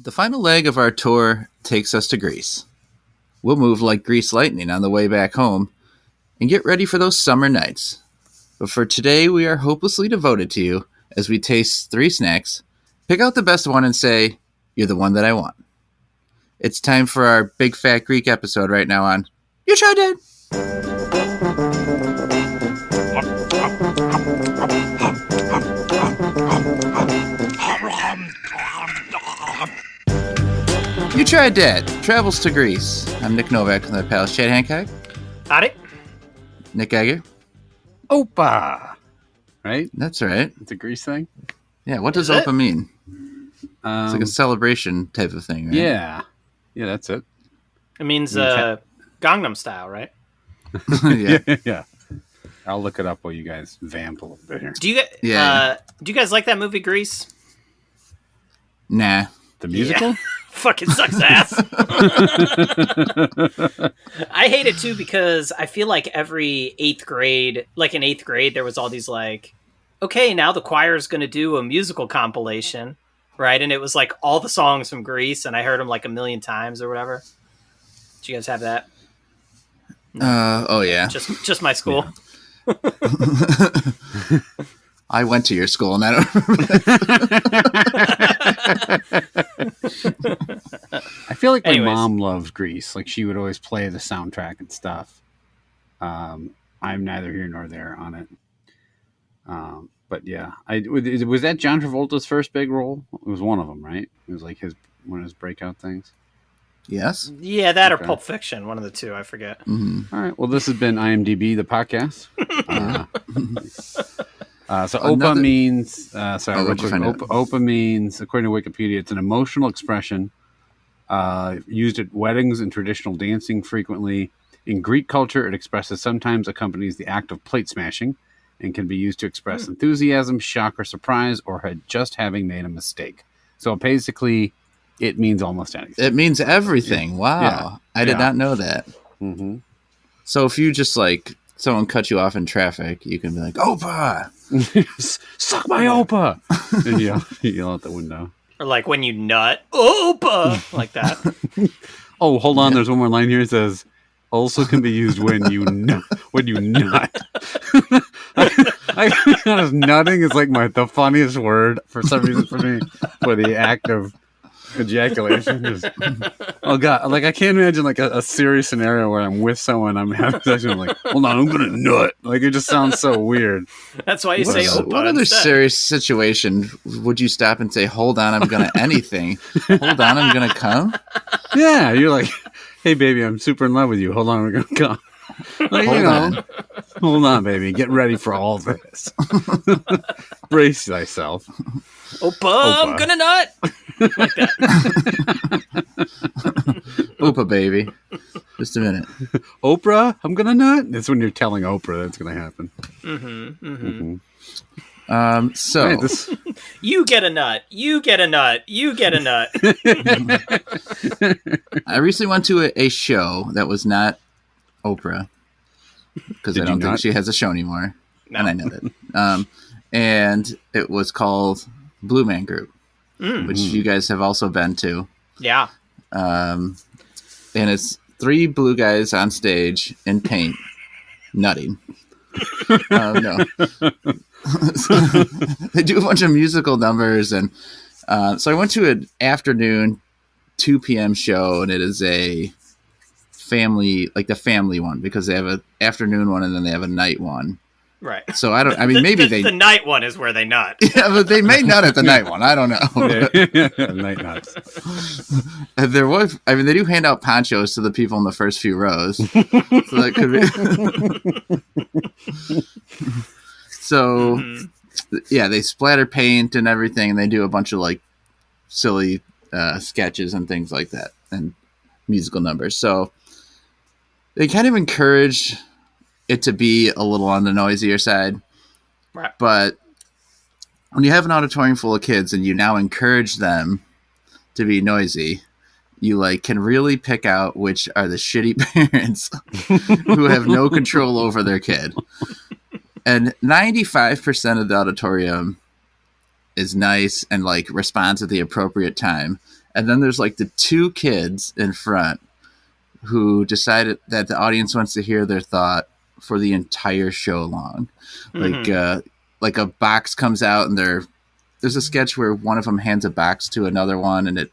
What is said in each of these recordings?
The final leg of our tour takes us to Greece. We'll move like grease lightning on the way back home and get ready for those summer nights. But for today, we are hopelessly devoted to you as we taste 3 snacks, pick out the best one and say, "You're the one that I want." It's time for our Big Fat Greek episode right now on You Tried Dat. You Tried Dat travels to Greece. I'm Nick Novak from the Palace. Chad Hancock. Howdy. Nick Geiger. Opa! Right? That's right. It's a Greece thing? Yeah, what does Opa mean? It's like a celebration type of thing, right? Yeah. Yeah, that's it. It means Gangnam Style, right? Yeah. I'll look it up while you guys vamp a little bit here. Do you guys like that movie Grease? Nah. The musical? Yeah. Fucking sucks ass. I hate it too because I feel like every 8th grade, like in 8th grade, there was all these like, okay, now the choir is going to do a musical compilation, right? And it was like all the songs from Grease, and I heard them like a million times or whatever. Did you guys have that? No. Oh yeah. Just my school. Yeah. I went to your school and I don't remember. I feel like my mom loves Grease. Like she would always play the soundtrack and stuff. I'm neither here nor there on it. But yeah, was that John Travolta's first big role? It was one of them, right? It was like one of his breakout things. Yes. Yeah, that or Pulp Fiction, one of the two. I forget. Mm-hmm. All right. Well, this has been IMDb, the podcast. So Opa means, Opa means, according to Wikipedia, it's an emotional expression used at weddings and traditional dancing frequently. In Greek culture, it expresses sometimes accompanies the act of plate smashing and can be used to express enthusiasm, shock, or surprise, or just having made a mistake. So basically, it means almost anything. It means everything. Wow. Yeah. I did not know that. Mm-hmm. So if you just like, someone cut you off in traffic, you can be like, Opa! Suck my Opa! And yell out the window. Or like when you nut, Opa! Like that. Oh, hold on. There's one more line here. It says, also can be used when you nut. I nutting is like the funniest word for some reason for me. For the act of ejaculation is, oh god, like I can't imagine like a serious scenario where I'm with someone, I'm having sex, and I'm like, hold on, I'm gonna nut. Like it just sounds so weird. That's why you say Opa. What other serious situation would you stop and say, hold on, I'm gonna anything? Hold on, I'm gonna come? Yeah, you're like, hey baby, I'm super in love with you. Hold on, we're gonna come. Like, hold on, baby. Get ready for all this. Brace thyself. Opa, I'm gonna nut. Like that. Opa, baby. Just a minute. Oprah, I'm gonna nut. That's when you're telling Oprah that's gonna happen. So you get a nut. You get a nut. You get a nut. I recently went to a show that was not Oprah, because I don't think she has a show anymore. No. And I know that. And it was called Blue Man Group, which you guys have also been to. Yeah. And it's 3 blue guys on stage in paint, nutting. No. They do a bunch of musical numbers. And so I went to an afternoon 2 p.m. show, and it is a family, like the family one, because they have an afternoon one and then they have a night one. Right. So maybe the night one is where they nut. Yeah, but they may nut at the night one. I don't know. Night nuts. They do hand out ponchos to the people in the first few rows. So that could be. So, yeah, they splatter paint and everything, and they do a bunch of like silly sketches and things like that, and musical numbers. So they kind of encourage it to be a little on the noisier side. Right. But when you have an auditorium full of kids and you now encourage them to be noisy, you like can really pick out which are the shitty parents who have no control over their kid. And 95% of the auditorium is nice and like responds at the appropriate time. And then there's like the two kids in front who decided that the audience wants to hear their thought for the entire show long. Like a box comes out and there's a sketch where one of them hands a box to another one and it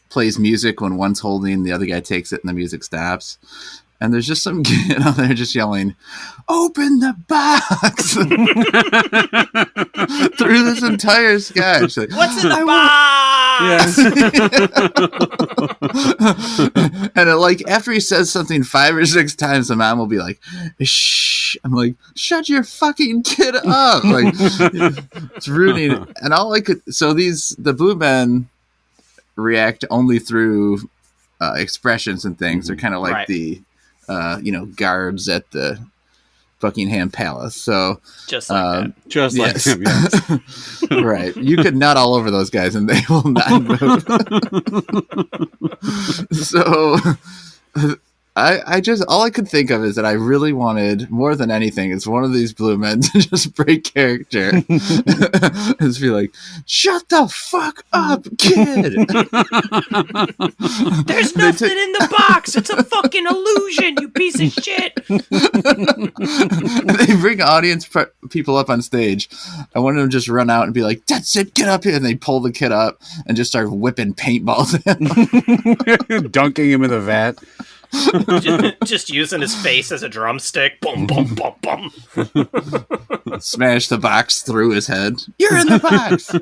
plays music when one's holding, the other guy takes it and the music stops. And there's just some kid out there just yelling, "Open the box!" through this entire sketch. Like, what's in the box? Yeah. And like after he says something 5 or 6 times, the mom will be like, "Shh!" I'm like, "Shut your fucking kid up!" Like it's ruining. And all I could. So the Blue Men react only through expressions and things. They're kind of like the guards at the Buckingham Palace. So just like that. Just like him, yes. Right. You could nut all over those guys and they will not move. So I just, all I could think of is that I really wanted, more than anything, is one of these Blue Men to just break character and just be like, "Shut the fuck up, kid!" There's nothing in the box. It's a fucking illusion, you piece of shit. They bring audience people up on stage. I wanted them to just run out and be like, "That's it, get up here!" And they pull the kid up and just start whipping paintballs at him. Dunking him in the vat. just using his face as a drumstick. Boom, boom, boom, boom. Smash the box through his head. "You're in the box."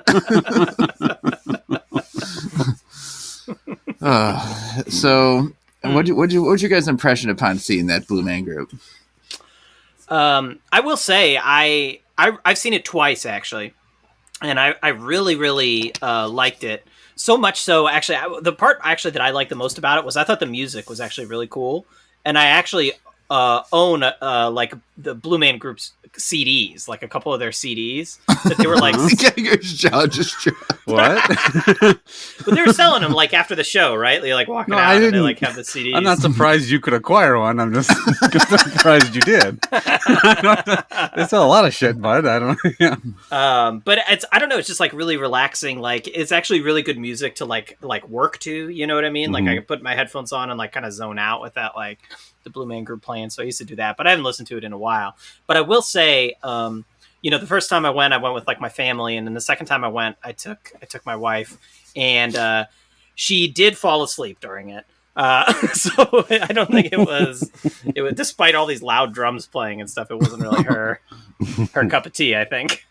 So, what's your guys' impression upon seeing that Blue Man Group? I will say I've seen it twice actually, and I really really liked it. So much so, actually, the part that I liked the most about it was I thought the music was actually really cool, and I actually own like the Blue Man Group's CDs, like a couple of their CDs that they were like. Your jaw just dropped. What? But they were selling them like after the show, right? They like walking out and they like have the CDs. I'm not surprised you could acquire one. I'm just surprised you did. They sell a lot of shit, bud. I don't know. Yeah. But I don't know. It's just like really relaxing. Like it's actually really good music to like work to. You know what I mean? Mm-hmm. Like I could put my headphones on and like kind of zone out with that like the Blue Man Group playing. So I used to do that, but I haven't listened to it in a while. But I will say, the first time I went with like my family, and then the second time I went, I took my wife, and she did fall asleep during it. So I don't think it was, despite all these loud drums playing and stuff, it wasn't really her cup of tea, I think.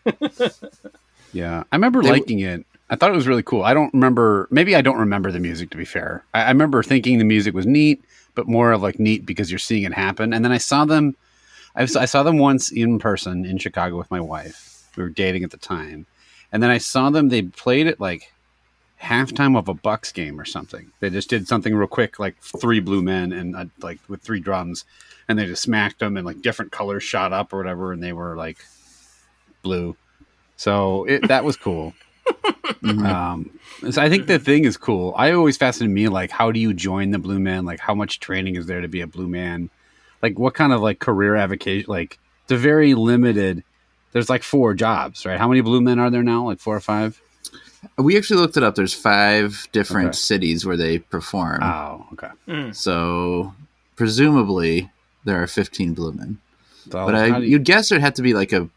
Yeah. I remember liking it. I thought it was really cool. I don't remember the music, to be fair. I remember thinking the music was neat, but more of like neat because you're seeing it happen. And then I saw them once in person in Chicago with my wife. We were dating at the time. And then I saw them, they played it like halftime of a Bucks game or something. They just did something real quick, like 3 Blue Men and like with 3 drums, and they just smacked them and like different colors shot up or whatever. And they were like blue. So that was cool. So I think the thing is cool. I always fascinated me, like, how do you join the Blue Men? Like, how much training is there to be a Blue Man? Like, what kind of like career avocation? Like, it's a very limited. There's like 4 jobs, right? How many Blue Men are there now? Like 4 or 5? We actually looked it up. There's 5 different cities where they perform. Oh, okay. So presumably there are 15 Blue Men. So but you'd guess there'd have to be like a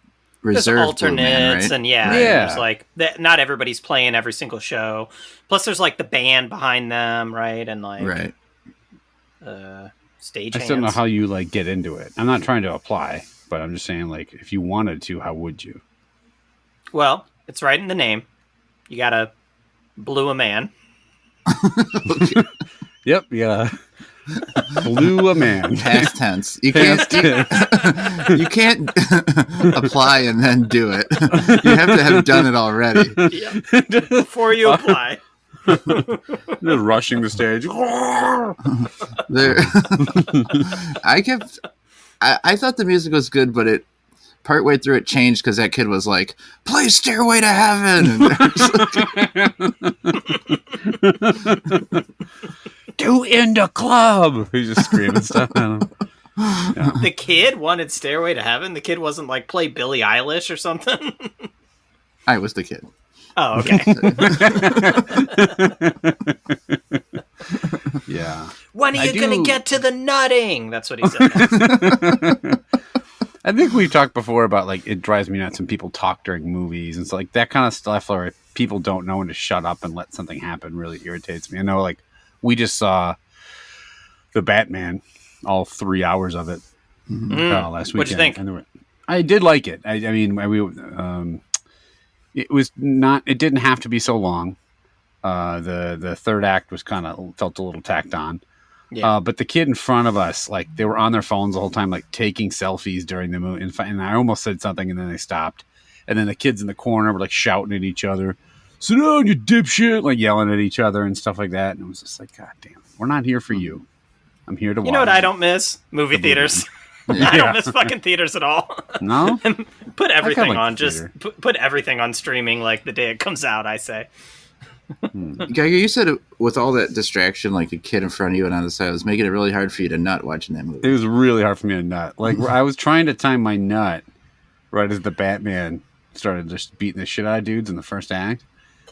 reserve there's alternates, Blue Man, right? and there's like not everybody's playing every single show. Plus, there's like the band behind them, right? And like stage. I still don't know how you like get into it. I'm not trying to apply, but I'm just saying, like, if you wanted to, how would you? Well, it's right in the name. You gotta blue a man. Yep, yeah. Blue a man. Past tense. You can't apply and then do it. You have to have done it already. Yep. Before you apply. Just rushing the stage. I thought the music was good, but it partway through it changed because that kid was like, "Play Stairway to Heaven." Do In the Club. He's just screaming stuff at him. Yeah. The kid wanted Stairway to Heaven. The kid wasn't like play Billie Eilish or something. I was the kid. Oh, okay. Yeah. When are you going to get to the nutting? That's what he said. I think we've talked before about, like, it drives me nuts when people talk during movies. And so, like, that kind of stuff where people don't know when to shut up and let something happen really irritates me. I know, like, we just saw The Batman, all 3 hours of it last weekend. What'd you think? I did like it. I mean, it was not. It didn't have to be so long. The third act was felt a little tacked on. Yeah. But the kid in front of us, like, they were on their phones the whole time, like taking selfies during the movie. And I almost said something, and then they stopped. And then the kids in the corner were like shouting at each other, "Sit down, you dipshit!" Like yelling at each other and stuff like that. And it was just like, God damn, we're not here for you. I'm here to watch. You know what I don't miss? Movie theaters. Yeah. I don't miss fucking theaters at all. No? Put everything on. Just put everything on streaming like the day it comes out, I say. Geiger, you said with all that distraction, like a kid in front of you and on the side, it was making it really hard for you to nut watching that movie. It was really hard for me to nut. Like, I was trying to time my nut right as the Batman started just beating the shit out of dudes in the first act.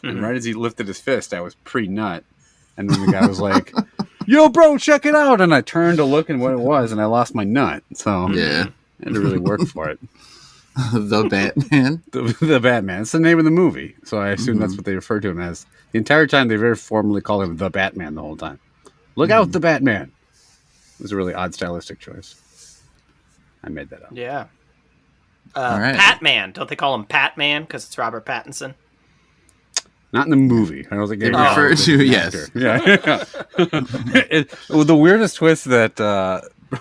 And right as he lifted his fist, I was pre-nut. And then the guy was like, "Yo, bro, check it out." And I turned to look at what it was, and I lost my nut. So yeah, I had to really work for it. The Batman? The Batman. It's the name of the movie. So I assume that's what they refer to him as. The entire time, they very formally call him the Batman the whole time. Look out, the Batman. It was a really odd stylistic choice. I made that up. Yeah. All right. Patman. Don't they call him Patman because it's Robert Pattinson? Not in the movie. I don't think they refer to, yes. Yeah. The weirdest twist that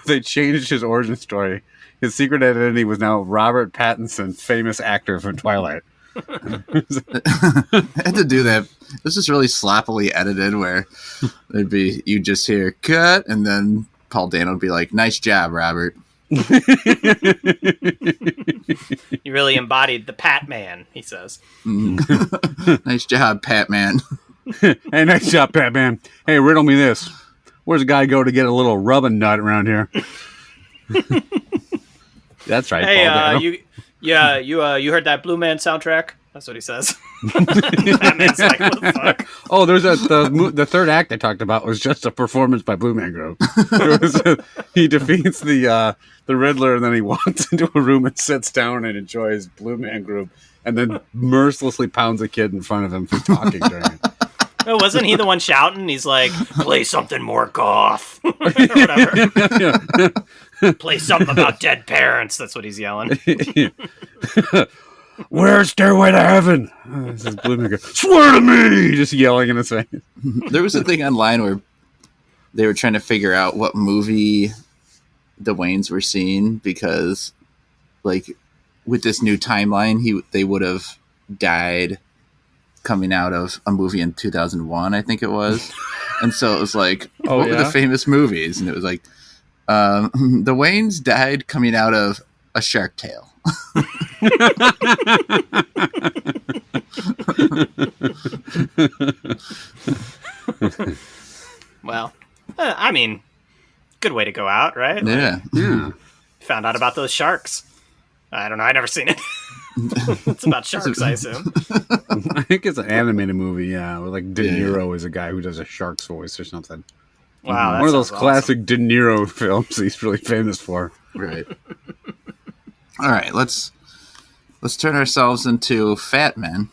they changed his origin story. His secret identity was now Robert Pattinson, famous actor from Twilight. I had to do that. This is really sloppily edited where there'd be, you just hear cut, and then Paul Dano would be like, "Nice job, Robert." You really embodied the Patman, he says. Nice job, Patman. Hey, nice job, Patman. Hey, riddle me this. Where's a guy go to get a little rubbing nut around here? That's right. Hey, you heard that Blue Man soundtrack? That's what he says. Batman's like, what the fuck? Oh, there's the third act I talked about was just a performance by Blue Man Group. He defeats the Riddler, and then he walks into a room and sits down and enjoys Blue Man Group, and then mercilessly pounds a kid in front of him for talking during it. No, wasn't he the one shouting? He's like, "Play something more goth." Or whatever. Play something about dead parents. That's what he's yelling. Where's Stairway to Heaven? This is Blue Man Group. Swear to me! Just yelling in his face. There was a thing online where they were trying to figure out what movie the Waynes were seeing because, like, with this new timeline, they would have died coming out of a movie in 2001, I think it was. And so it was like, what were the famous movies? And it was like, the Waynes died coming out of A Shark Tale. Well, I mean, good way to go out, right? Yeah. Yeah. Found out about those sharks. I don't know. I've never seen it. It's about sharks, I assume. I think it's an animated movie, yeah. Where, like, De Niro is a guy who does a shark's voice or something. Wow, one of those classic De Niro films he's really famous for. Right. All right, let's turn ourselves into fat men.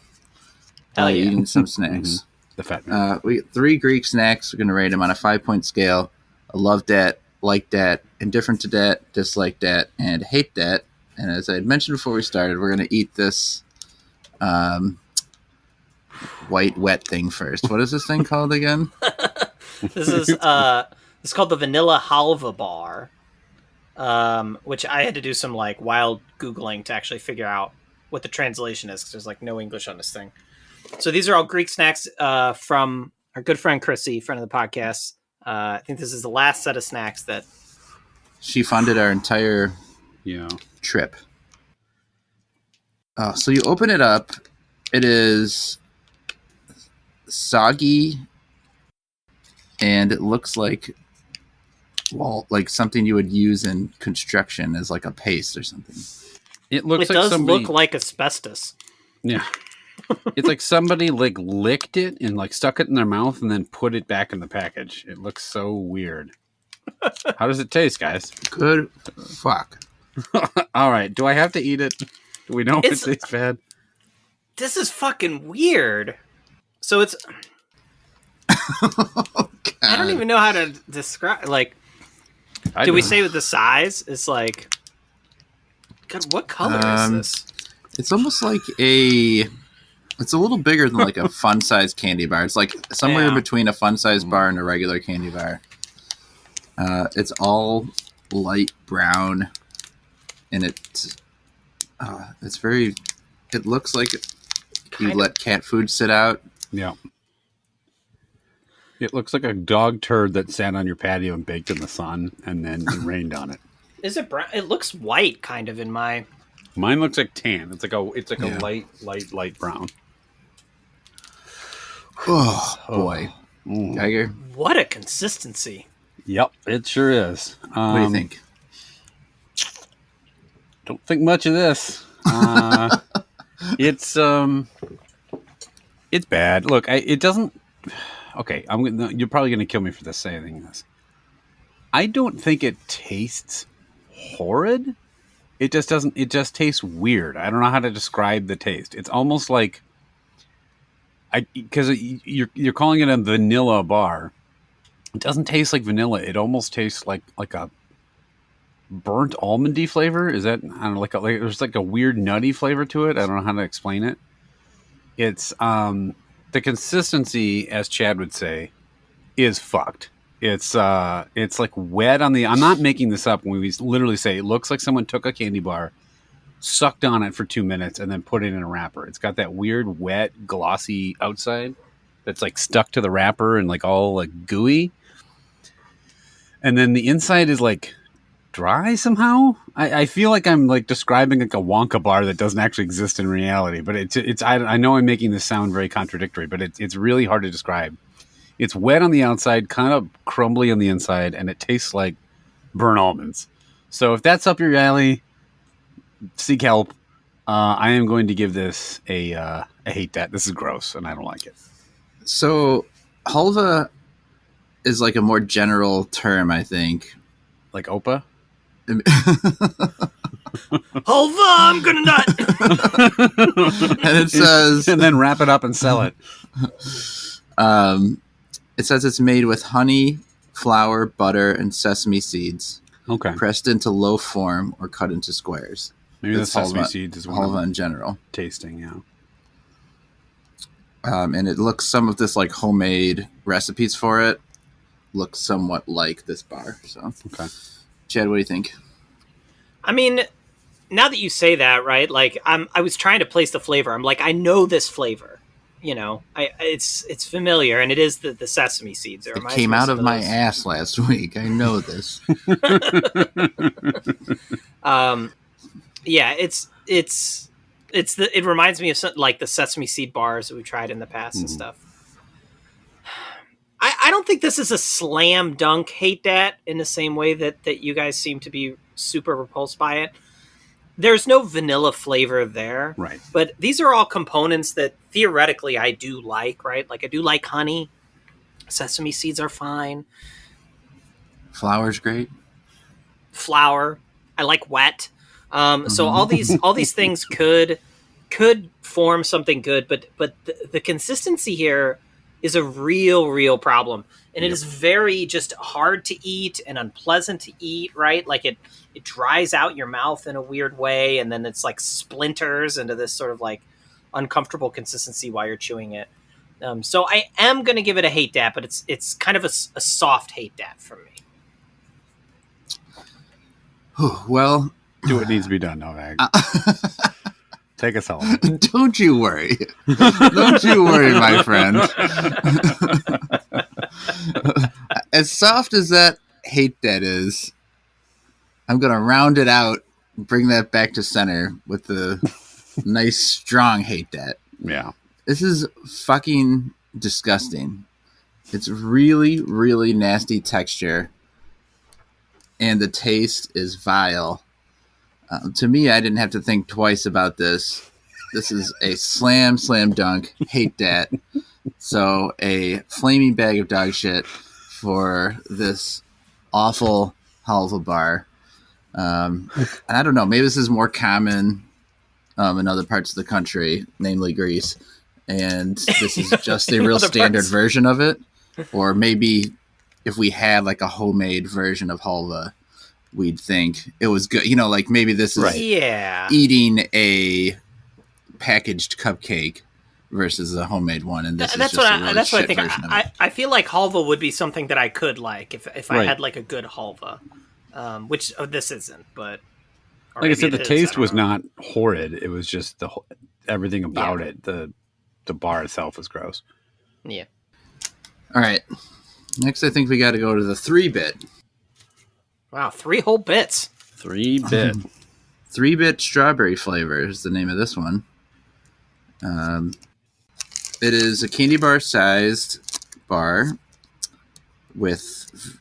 Hell yeah. Eating some snacks. The fat man. We 3 Greek snacks. We're going to rate them on a 5-point scale. I love that, like that, indifferent to that, dislike that, and hate that. And as I had mentioned before we started, we're going to eat this white wet thing first. What is this thing called again? This is called the Vanilla Halva bar, which I had to do some like wild Googling to actually figure out what the translation is because there's like no English on this thing. So these are all Greek snacks from our good friend Chrissy, friend of the podcast. I think this is the last set of snacks that she funded our entire trip. So you open it up. It is soggy, and it looks like something you would use in construction as like a paste or something. It looks look like asbestos. Yeah. It's like somebody like licked it and like stuck it in their mouth and then put it back in the package. It looks so weird. How does it taste, guys? Good fuck. All right. Do I have to eat it? Do we know if it tastes bad? This is fucking weird. So it's... I don't even know how to describe... Like, do we say with the size? It's like... God, what color is this? It's almost like a... It's a little bigger than like a fun-sized candy bar. It's like somewhere in between a fun-sized bar and a regular candy bar. It's all light brown, and it's very... It looks like you let cat food sit out. Yeah. It looks like a dog turd that sat on your patio and baked in the sun, and then it rained on it. Is it brown? It looks white, kind of, in my... Mine looks like tan. It's like a light brown. Oh boy, Geiger. What a consistency! Yep, it sure is. What do you think? Don't think much of this. It's bad. Look, it doesn't. Okay, you're probably gonna kill me for this saying this. I don't think it tastes horrid. It just doesn't. It just tastes weird. I don't know how to describe the taste. It's almost like because you're calling it a vanilla bar. It doesn't taste like vanilla. It almost tastes like a burnt almondy flavor. Is that, I don't know, there's like a weird nutty flavor to it. I don't know how to explain it. It's the consistency, as Chad would say, is fucked. It's like wet on the... I'm not making this up when we literally say it looks like someone took a candy bar, sucked on it for 2 minutes, and then put it in a wrapper. It's got that weird, wet, glossy outside that's like stuck to the wrapper and like all like gooey. And then the inside is like dry somehow. I feel like I'm like describing like a Wonka bar that doesn't actually exist in reality. But it's I know I'm making this sound very contradictory, but it's really hard to describe. It's wet on the outside, kind of crumbly on the inside, and it tastes like burnt almonds. So if that's up your alley, seek help. I am going to give this a hate that. This is gross, and I don't like it. So halva is like a more general term, I think. Like Opa? Halva, I'm gonna nut! And it says... And then wrap it up and sell it. It says it's made with honey, flour, butter, and sesame seeds. Okay. Pressed into loaf form or cut into squares. Maybe the sesame seeds is one halva in general. Tasting, yeah. And it looks, some of this like homemade recipes for it look somewhat like this bar. So, okay. Chad, what do you think? I mean, now that you say that, right? Like, I was trying to place the flavor. I'm like, I know this flavor. You know, it's familiar, and it is the sesame seeds. It came out of my ass last week. I know this. Yeah, it reminds me of like the sesame seed bars that we tried in the past and stuff. I don't think this is a slam dunk hate that in the same way that you guys seem to be super repulsed by it. There's no vanilla flavor there. Right. But these are all components that theoretically I do like, right? Like I do like honey. Sesame seeds are fine. Flour's great. Flour. I like wet. So all these things could form something good, but the consistency here is a real problem. And it is very just hard to eat and unpleasant to eat, right? Like it dries out your mouth in a weird way, and then it's like splinters into this sort of like uncomfortable consistency while you're chewing it. So I am going to give it a hate dat, but it's kind of a soft hate dat for me. Well, do what needs to be done, Novak. Take us home. Don't you worry. Don't you worry, my friend. As soft as that hate dat is, I'm going to round it out and bring that back to center with the nice, strong hate dat. Yeah. This is fucking disgusting. It's really, really nasty texture. And the taste is vile. To me, I didn't have to think twice about this. This is a slam dunk. Hate that. So a flaming bag of dog shit for this awful halva bar. And I don't know. Maybe this is more common in other parts of the country, namely Greece. And this is just a real standard version of it. Or maybe if we had like a homemade version of halva, we'd think it was good. You know, like maybe this is eating a packaged cupcake versus a homemade one. And this is just a really shit version of it. I feel like halva would be something that I could like if I had like a good halva, which this isn't. But like I said, the taste was not horrid. It was just everything about it. The bar itself was gross. Yeah. All right. Next, I think we got to go to the 3-bit. Wow, 3 whole bits. 3-bit. 3-bit strawberry flavor is the name of this one. It is a candy bar sized bar with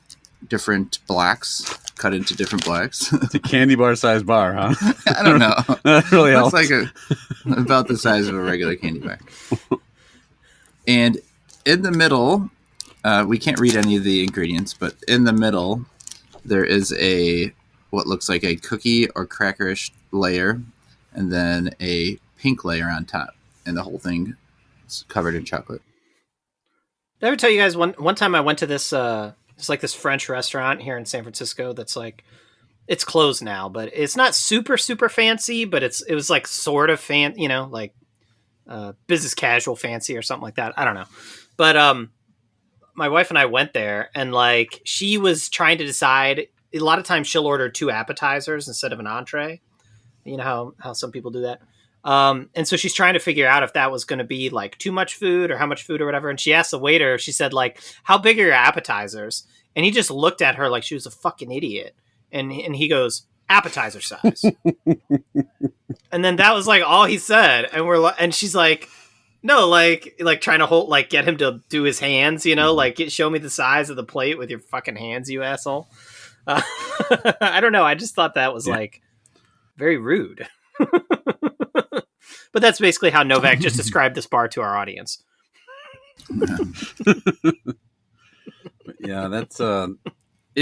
different blocks cut into different blocks. It's a candy bar sized bar, huh? I don't know. That really helps. It's like about the size of a regular candy bar. And in the middle, we can't read any of the ingredients, but in the middle, there is what looks like a cookie or crackerish layer, and then a pink layer on top, and the whole thing is covered in chocolate. Did I ever tell you guys one time I went to this it's like this French restaurant here in San Francisco that's like, it's closed now, but it's not super fancy, but it was like sort of like business casual fancy or something like that. I don't know, but my wife and I went there, and like she was trying to decide. A lot of times she'll order 2 appetizers instead of an entree. You know how some people do that. And so she's trying to figure out if that was going to be like too much food or how much food or whatever. And she asked the waiter, she said like, how big are your appetizers? And he just looked at her like she was a fucking idiot. And he goes, appetizer size. And then that was like all he said. And she's like, no, like trying to get him to do his hands, you know, like show me the size of the plate with your fucking hands, you asshole. I don't know. I just thought that was like very rude. But that's basically how Novak just described this bar to our audience. Yeah, that's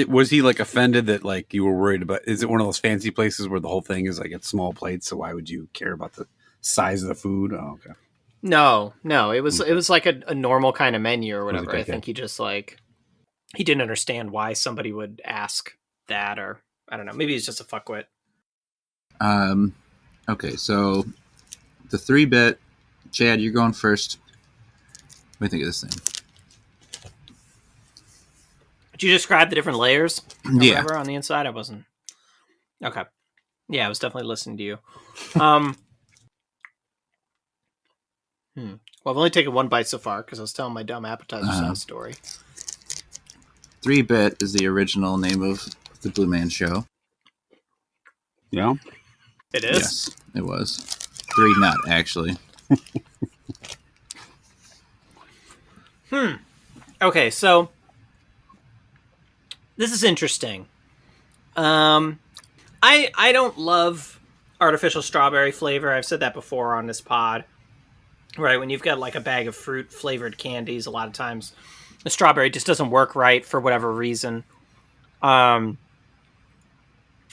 was he like offended that like you were worried about? Is it one of those fancy places where the whole thing is like it's small plates? So why would you care about the size of the food? Oh, okay. No, it was like a normal kind of menu or whatever. I think he just like he didn't understand why somebody would ask that, or I don't know. Maybe he's just a fuckwit. Okay, so the 3-bit, Chad, you're going first. What do you think of this thing? Did you describe the different layers? Yeah. On the inside, I wasn't. Okay. Yeah, I was definitely listening to you. Well, I've only taken 1 bite so far because I was telling my dumb appetizer size story. 3-bit is the original name of the Blue Man Show. Yeah. It is? Yes, it was. 3 Nut, actually. Okay, so this is interesting. I don't love artificial strawberry flavor. I've said that before on this pod. Right, when you've got like a bag of fruit flavored candies, a lot of times the strawberry just doesn't work right for whatever reason.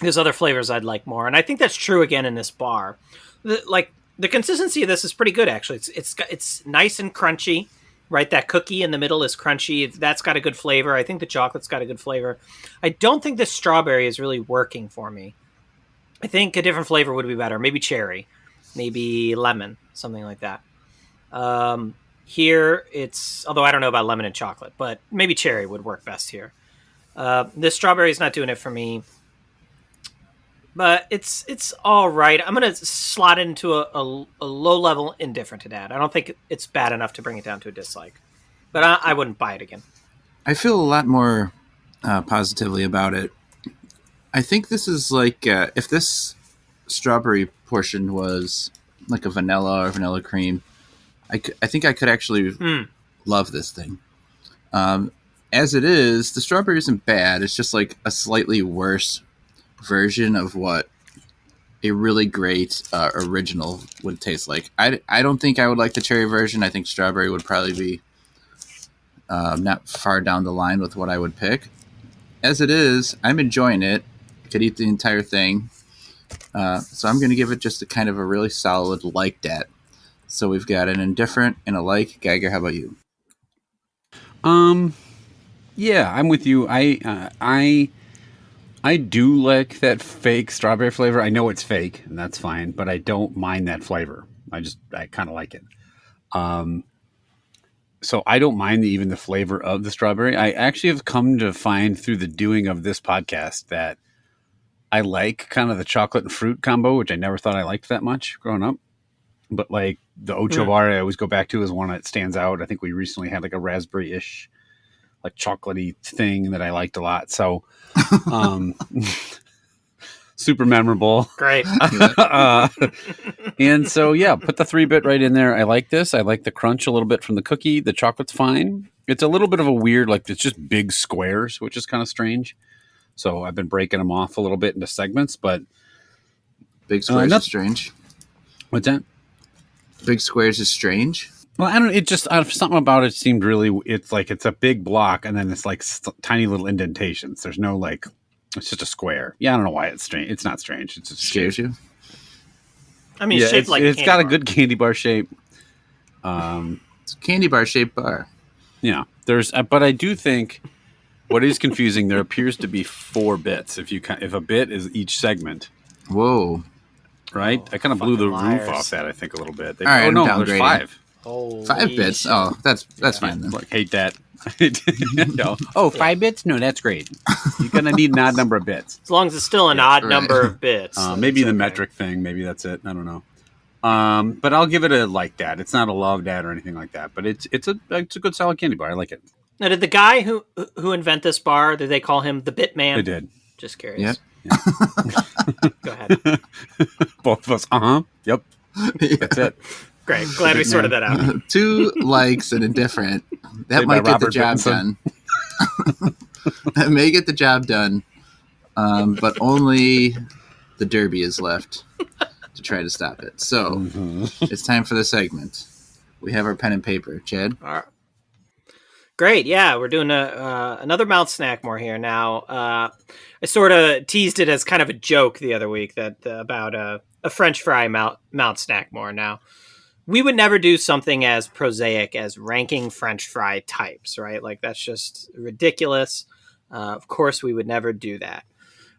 There's other flavors I'd like more, and I think that's true again in this bar. The consistency of this is pretty good, actually. It's nice and crunchy, right? That cookie in the middle is crunchy. That's got a good flavor. I think the chocolate's got a good flavor. I don't think this strawberry is really working for me. I think a different flavor would be better. Maybe cherry, maybe lemon, something like that. Here it's, although I don't know about lemon and chocolate, but maybe cherry would work best here. This strawberry is not doing it for me. But it's all right. I'm going to slot it into a low-level indifferent to that. I don't think it's bad enough to bring it down to a dislike. But I wouldn't buy it again. I feel a lot more positively about it. I think this is like, if this strawberry portion was like a vanilla or vanilla cream, I think I could actually love this thing. As it is, the strawberry isn't bad. It's just like a slightly worse version of what a really great original would taste like. I don't think I would like the cherry version. I think strawberry would probably be not far down the line with what I would pick. As it is, I'm enjoying it. I could eat the entire thing. So I'm going to give it just a kind of a really solid like that. So we've got an indifferent and a like. Geiger, how about you? Yeah, I'm with you. I do like that fake strawberry flavor. I know it's fake, and that's fine, but I don't mind that flavor. I kind of like it. So I don't mind even the flavor of the strawberry. I actually have come to find through the doing of this podcast that I like kind of the chocolate and fruit combo, which I never thought I liked that much growing up. But like the Ocho bar, I always go back to as one that stands out. I think we recently had like a raspberry-ish, like chocolatey thing that I liked a lot. So, super memorable. Great. And so, yeah, put the 3-bit right in there. I like this. I like the crunch a little bit from the cookie. The chocolate's fine. It's a little bit of a weird, like it's just big squares, which is kind of strange. So I've been breaking them off a little bit into segments, but big squares is strange. What's that? Big squares is strange. Well, I don't. It just something about it seemed really. It's like it's a big block, and then it's like tiny little indentations. There's no like. It's just a square. Yeah, I don't know why it's strange. It's not strange. It just scares you. I mean, shaped like it's got a good candy bar shape. It's a candy bar shaped bar. Yeah, there's. But I do think what is confusing. There appears to be 4 bits. If a bit is each segment. Whoa. Right, I kind of blew the roof off that. I think a little bit. All right, no, there's 5. Holy 5 bits. shit. Oh, that's fine then. Like, hate that. No. Oh, 5 bits? No, that's great. You're gonna need an odd number of bits. As long as it's still an odd number of bits. Maybe the metric thing. Maybe that's it. I don't know. But I'll give it a like that. It's not a love that or anything like that. But it's a good solid candy bar. I like it. Now, did the guy who invent this bar, did they call him the Bit Man? They did. Just curious. Yep. Go ahead. Both of us. Yep. Yeah. That's it. Great. Glad we sorted that out. 2 likes and indifferent. That might get the job done. That may get the job done. But only the Derby is left to try to stop it. So it's time for the segment. We have our pen and paper. Chad? All right. Great, yeah, we're doing another Mount Snackmore here now. I sort of teased it as kind of a joke the other week that about a French fry Mount Snackmore. Now, we would never do something as prosaic as ranking French fry types, right? Like that's just ridiculous. Of course, we would never do that.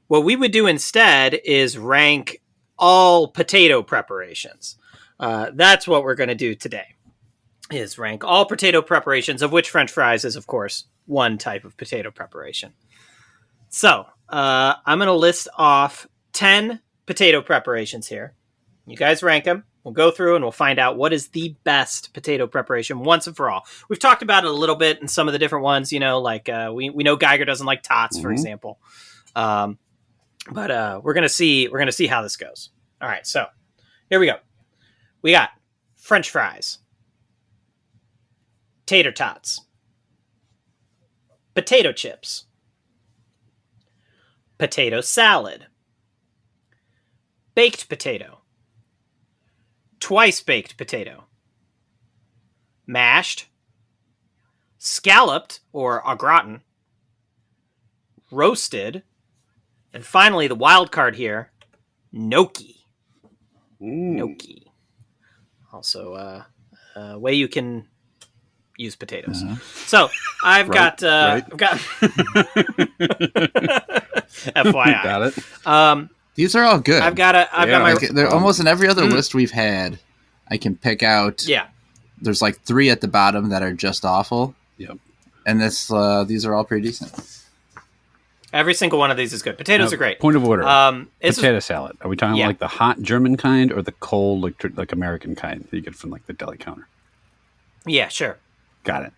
What we would do instead is rank all potato preparations. That's what we're going to do today. Is rank all potato preparations, of which French fries is, of course, one type of potato preparation. So, I'm going to list off 10 potato preparations here. You guys rank them. We'll go through and we'll find out what is the best potato preparation once and for all. We've talked about it a little bit in some of the different ones, like we know Geiger doesn't like tots, for example. But we're going to see how this goes. All right, so here we go. We got French fries, tater tots, potato chips, potato salad, baked potato, twice baked potato, mashed, scalloped or au gratin, roasted, and finally the wild card here, gnocchi. Gnocchi. Also, a way you can use potatoes. So I've got FYI. Got it. These are all good. I've got my. They're almost in every other list we've had. I can pick out. Yeah. There's like 3 at the bottom that are just awful. Yep. And these are all pretty decent. Every single one of these is good. Potatoes are great. Point of order. Potato salad. Are we talking like the hot German kind or the cold, like American kind that you get from like the deli counter? Yeah, sure. Got it.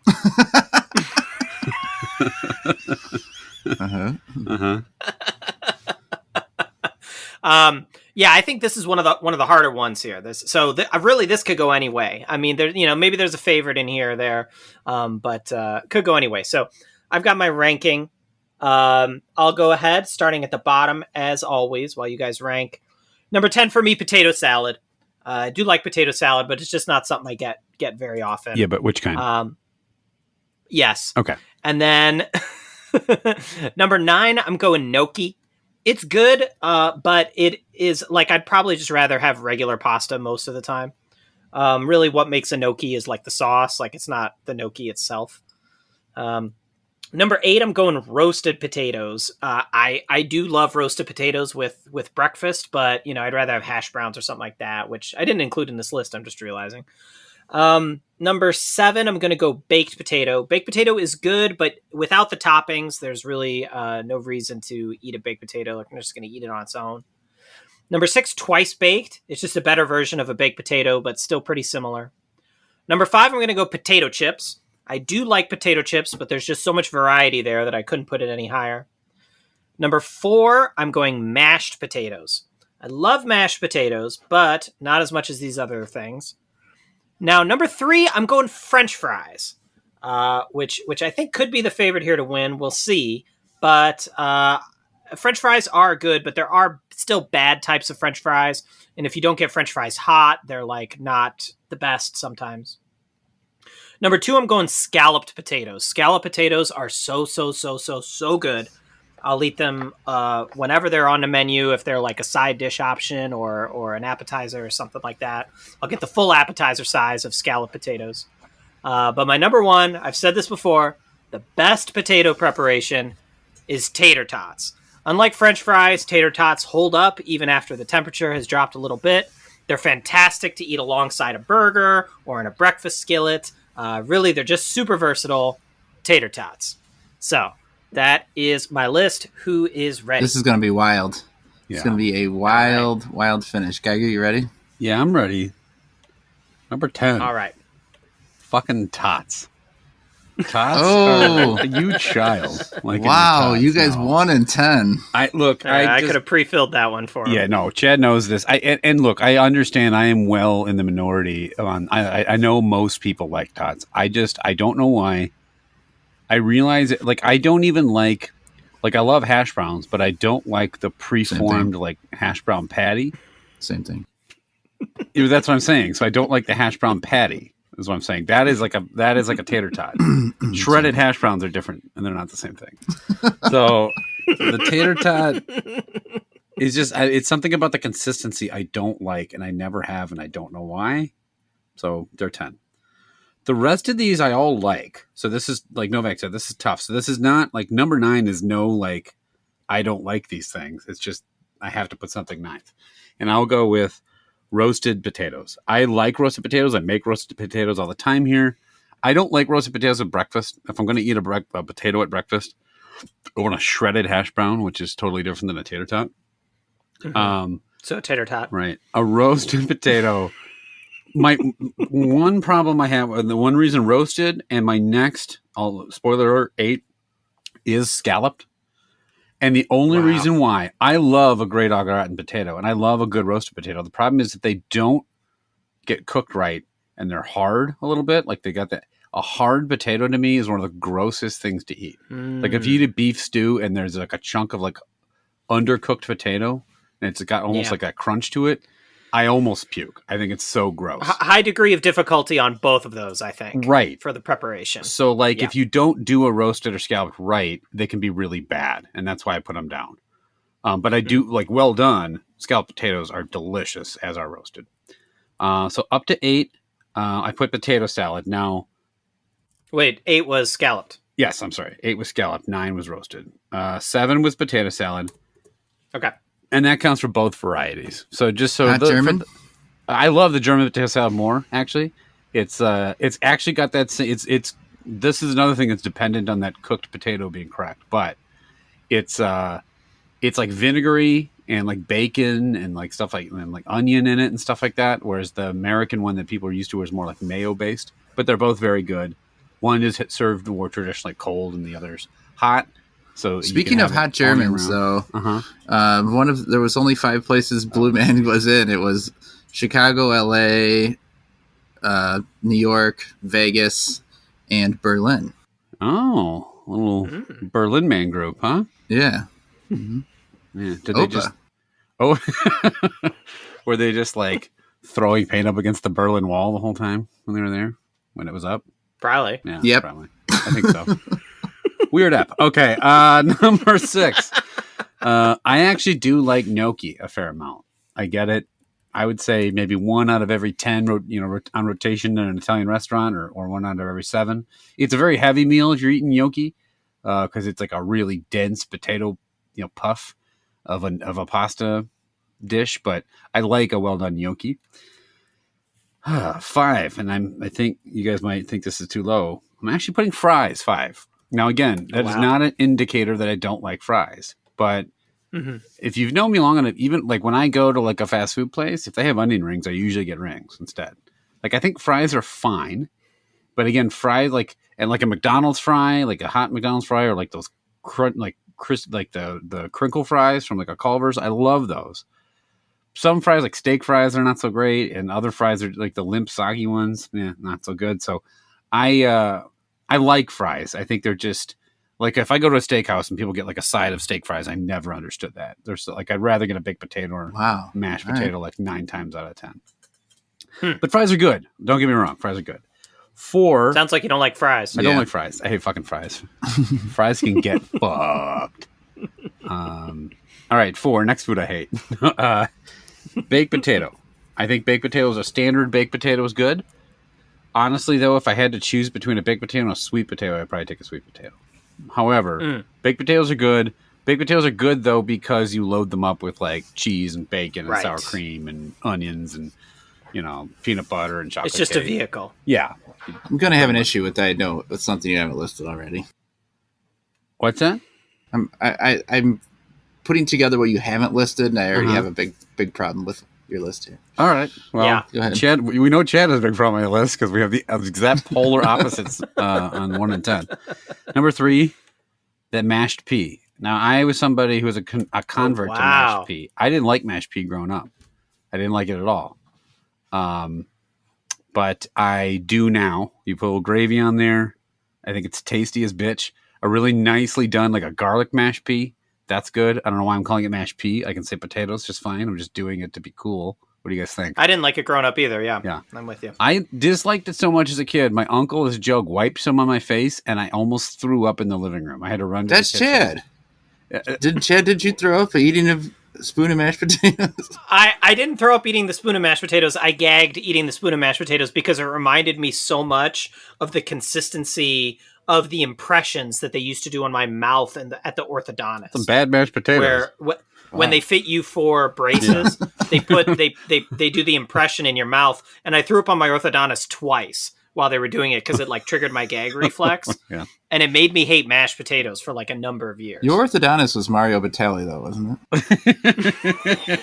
Yeah, I think this is one of the harder ones here. This could go any way. I mean, maybe there's a favorite in here or there, but could go any way. So I've got my ranking. I'll go ahead, starting at the bottom as always, while you guys rank. Number 10 for me, potato salad. I do like potato salad, but it's just not something I get very often. Yeah, but which kind? Yes. Okay. And then number 9, I'm going gnocchi. It's good, but it is like I'd probably just rather have regular pasta most of the time. Really, what makes a gnocchi is like the sauce. Like it's not the gnocchi itself. Number 8, I'm going roasted potatoes. I do love roasted potatoes with breakfast, but I'd rather have hash browns or something like that, which I didn't include in this list. I'm just realizing. Number 7, I'm going to go baked potato. Baked potato is good, but without the toppings, there's really no reason to eat a baked potato. Like I'm just going to eat it on its own. Number 6, twice baked. It's just a better version of a baked potato, but still pretty similar. Number 5, I'm going to go potato chips. I do like potato chips, but there's just so much variety there that I couldn't put it any higher. Number 4, I'm going mashed potatoes. I love mashed potatoes, but not as much as these other things. Now, number 3, I'm going French fries, which I think could be the favorite here to win. We'll see. But French fries are good, but there are still bad types of French fries. And if you don't get French fries hot, they're like not the best sometimes. Number 2, I'm going scalloped potatoes. Scalloped potatoes are so good. I'll eat them whenever they're on the menu, if they're like a side dish option or an appetizer or something like that. I'll get the full appetizer size of scalloped potatoes. But my number 1, I've said this before, the best potato preparation is tater tots. Unlike French fries, tater tots hold up even after the temperature has dropped a little bit. They're fantastic to eat alongside a burger or in a breakfast skillet. Really, they're just super versatile tater tots. So that is my list. Who is ready? This is going to be wild. Yeah. It's going to be a wild finish. Geiger, you ready? Yeah, I'm ready. Number 10. All right. Fucking tots. Tots? Oh, you child! Like wow, you guys 1 and 10. I could have pre-filled that one for him. Yeah, no, Chad knows this. And look, I understand. I am well in the minority on. I know most people like tots. I don't know why. I realize it. Like I don't even like I love hash browns, but I don't like the preformed like hash brown patty. Same thing. That's what I'm saying. So I don't like the hash brown patty. Is what I'm saying. That is like a tater tot. Shredded hash browns are different, and they're not the same thing. So the tater tot is just it's something about the consistency I don't like, and I never have, and I don't know why. So they're 10. The rest of these I all like. So this is like Novak said, this is tough. So this is not like number 9 is no like I don't like these things. It's just I have to put something 9th, and I'll go with roasted potatoes. I like roasted potatoes. I make roasted potatoes all the time here. I don't like roasted potatoes at breakfast. If I'm going to eat a potato at breakfast, I want a shredded hash brown, which is totally different than a tater tot. Mm-hmm. So a tater tot. Right. A roasted potato. My one problem I have, and the one reason roasted, and my next, spoiler alert, 8, is scalloped. And the only reason why I love a great au gratin potato and I love a good roasted potato, the problem is that they don't get cooked right and they're hard a little bit. Like they got that. A hard potato to me is one of the grossest things to eat. Like if you eat a beef stew and there's like a chunk of like undercooked potato and it's got almost like that crunch to it, I almost puke. I think it's so gross. High degree of difficulty on both of those, I think. Right. For the preparation. So, like, if you don't do a roasted or scalloped right, they can be really bad. And that's why I put them down. But I do, like, well done, scalloped potatoes are delicious as are roasted. So, up to 8, I put potato salad. Now... Wait, 8 was scalloped. Yes, I'm sorry. 8 was scalloped. 9 was roasted. 7 was potato salad. Okay. And that counts for both varieties. So just so not German. I love the German potato salad more. Actually, it's actually got that. This is another thing that's dependent on that cooked potato being cracked, but it's like vinegary and like bacon and like stuff like onion in it and stuff like that. Whereas the American one that people are used to is more like mayo based. But they're both very good. One is served more traditionally cold, and the other's hot. So speaking of hot Germans, though, there was only 5 places Blue Man was in. It was Chicago, L.A., New York, Vegas, and Berlin. Oh, a little Berlin Man group, huh? Yeah. Mm-hmm. Yeah. Did they just Oh, were they just like throwing paint up against the Berlin Wall the whole time when they were there? When it was up? Probably. Yeah, yep. Probably. I think so. Weird app. Okay, number 6. I actually do like gnocchi a fair amount. I get it. I would say maybe 1 out of every 10, on rotation in an Italian restaurant, or 1 out of every 7. It's a very heavy meal if you're eating gnocchi, because it's like a really dense potato, puff of a pasta dish. But I like a well done gnocchi. 5, and I think you guys might think this is too low. I'm actually putting fries 5. Now again, that is not an indicator that I don't like fries, but. Mm-hmm. If you've known me long enough, even like when I go to like a fast food place, if they have onion rings, I usually get rings instead. Like I think fries are fine, but again, fries like a McDonald's fry, like a hot McDonald's fry, or like those the crinkle fries from like a Culver's. I love those. Some fries, like steak fries, are not so great, and other fries are like the limp, soggy ones, not so good. So I like fries. I think they're just. Like if I go to a steakhouse and people get like a side of steak fries, I never understood that. There's like I'd rather get a baked potato or mashed potato like 9 times out of 10. But fries are good. Don't get me wrong, fries are good. 4. Sounds like you don't like fries. I don't like fries. I hate fucking fries. Fries can get fucked. All right, 4. Next food I hate. Baked potato. I think baked potato is a standard baked potato is good. Honestly, though, if I had to choose between a baked potato and a sweet potato, I'd probably take a sweet potato. However, baked potatoes are good. Baked potatoes are good, though, because you load them up with, like, cheese and bacon and sour cream and onions and, peanut butter and chocolate It's just cake. a vehicle. Yeah. I'm going to have an issue with that. I know it's something you haven't listed already. What's that? I'm putting together what you haven't listed, and I already have a big problem with your list here. All right. Well, go ahead. Chad, we know Chad has a big problem on your list because we have the exact polar opposites on 1 and 10. Number 3, that mashed pea. Now, I was somebody who was a convert to mashed pea. I didn't like mashed pea growing up. I didn't like it at all. But I do now. You put a little gravy on there. I think it's tasty as bitch. A really nicely done, like a garlic mashed pea. That's good. I don't know why I'm calling it mashed pea. I can say potatoes just fine. I'm just doing it to be cool. What do you guys think? I didn't like it growing up either. Yeah. I'm with you. I disliked it so much as a kid. My uncle, as a joke, wiped some on my face, and I almost threw up in the living room. I had to run to That's the kitchen. Chad. Did you throw up eating a spoon of mashed potatoes? I didn't throw up eating the spoon of mashed potatoes. I gagged eating the spoon of mashed potatoes because it reminded me so much of the consistency of the impressions that they used to do on my mouth at the orthodontist. Some bad mashed potatoes. When they fit you for braces, they do the impression in your mouth, and I threw up on my orthodontist twice while they were doing it because it like triggered my gag reflex, and it made me hate mashed potatoes for like a number of years. Your orthodontist was Mario Batali, though, wasn't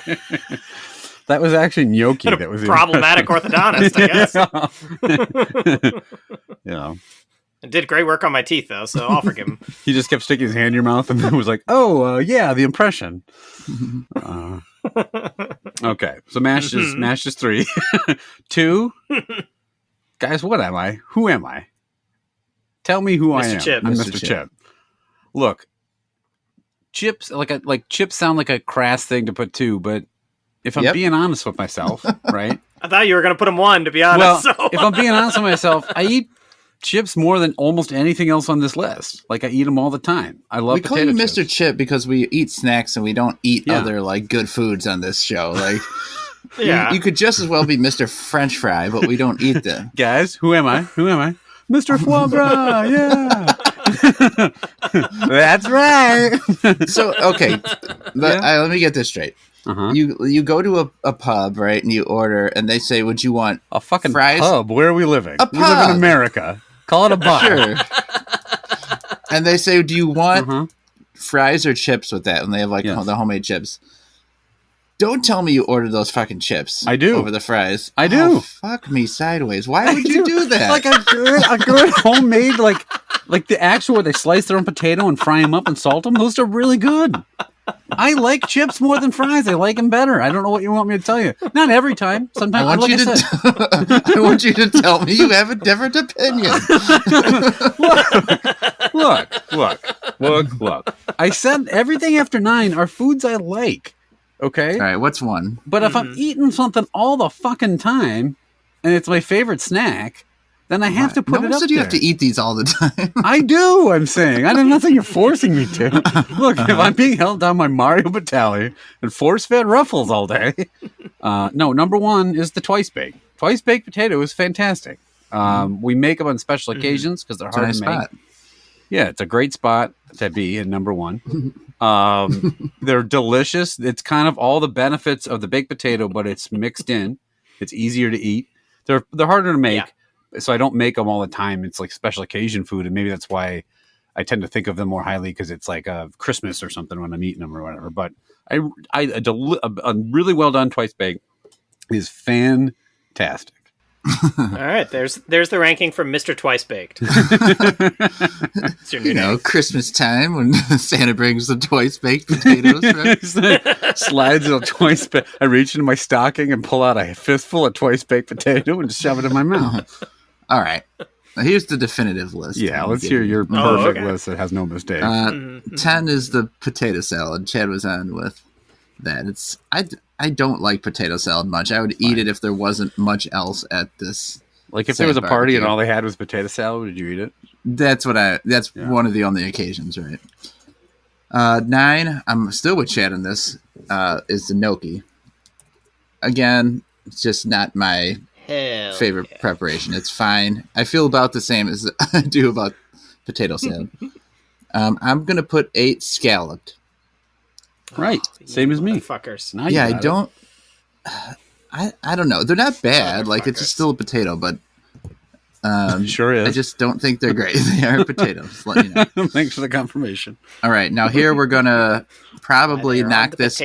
it? That was actually gnocchi. That was problematic orthodontist, I guess. Yeah. It did great work on my teeth, though, so I'll forgive him. He just kept sticking his hand in your mouth and then was like, the impression. Okay, so mashed is 3. 2, guys, what am I? Who am I? Tell me who I am. Chip. I'm Mr. Chip. Look, chips, like chips sound like a crass thing to put 2, but if I'm being honest with myself, right? I thought you were going to put him 1, to be honest. Well, if I'm being honest with myself, I eat chips more than almost anything else on this list. Like I eat them all the time. I love potato chips. We call you Mr. Chip because we eat snacks and we don't eat other like good foods on this show. Like you could just as well be Mr. French Fry, but we don't eat them. Guys, who am I? Mr. Foie Gras, yeah. That's right. So, okay, let me get this straight. You go to a pub, right, and you order, and they say, would you want a fucking fries? Pub? Where are we living? A pub. We live in America. Call it a bar. Sure. And they say, do you want fries or chips with that? And they have like the homemade chips. Don't tell me you ordered those fucking chips. I do. Over the fries. I do. Oh, fuck me sideways. Why would you do that? Like a good homemade, like the actual where they slice their own potato and fry them up and salt them. Those are really good. I like chips more than fries. I like them better. I don't know what you want me to tell you. Not every time. Sometimes I want you to tell me you have a different opinion. Look. I said everything after 9 are foods I like. Okay? All right, what's one? But if I'm eating something all the fucking time, and it's my favorite snack, then I have to put it up said you have to eat these all the time. I do, I'm saying. I'm not saying you're forcing me to. Look, if I'm being held down by Mario Batali and force-fed Ruffles all day. No, number one is the twice baked. Twice baked potato is fantastic. We make them on special occasions because they're hard to make. Spot. Yeah, it's a great spot to be in number one. They're delicious. It's kind of all the benefits of the baked potato, but it's mixed in. It's easier to eat. They're harder to make. Yeah. So I don't make them all the time. It's like special occasion food, and maybe that's why I tend to think of them more highly because it's like a Christmas or something when I'm eating them or whatever. But a really well done twice baked is fantastic. All right, there's the ranking from Mr. Twice Baked. It's your new name. Christmas time when Santa brings the twice baked potatoes. Right? Slides a twice baked. I reach into my stocking and pull out a fistful of twice baked potato and just shove it in my mouth. All right. Now here's the definitive list. Yeah, let's hear your perfect list that has no mistakes. 10 is the potato salad. Chad was on with that. I don't like potato salad much. I would eat it if there wasn't much else at this. Like if there was a party and all they had was potato salad, would you eat it? That's one of the only occasions, right? 9, I'm still with Chad on this, is the gnocchi. Again, it's just not my favorite preparation. It's fine. I feel about the same as I do about potato salad. I'm going to put 8 scalloped. Right. Same as me. Fuckers. Yeah, I don't know. They're not bad. Like, it's just still a potato, but sure is. I just don't think they're great. They are potatoes. Let you know. Thanks for the confirmation. All right. Now here we're going to probably knock this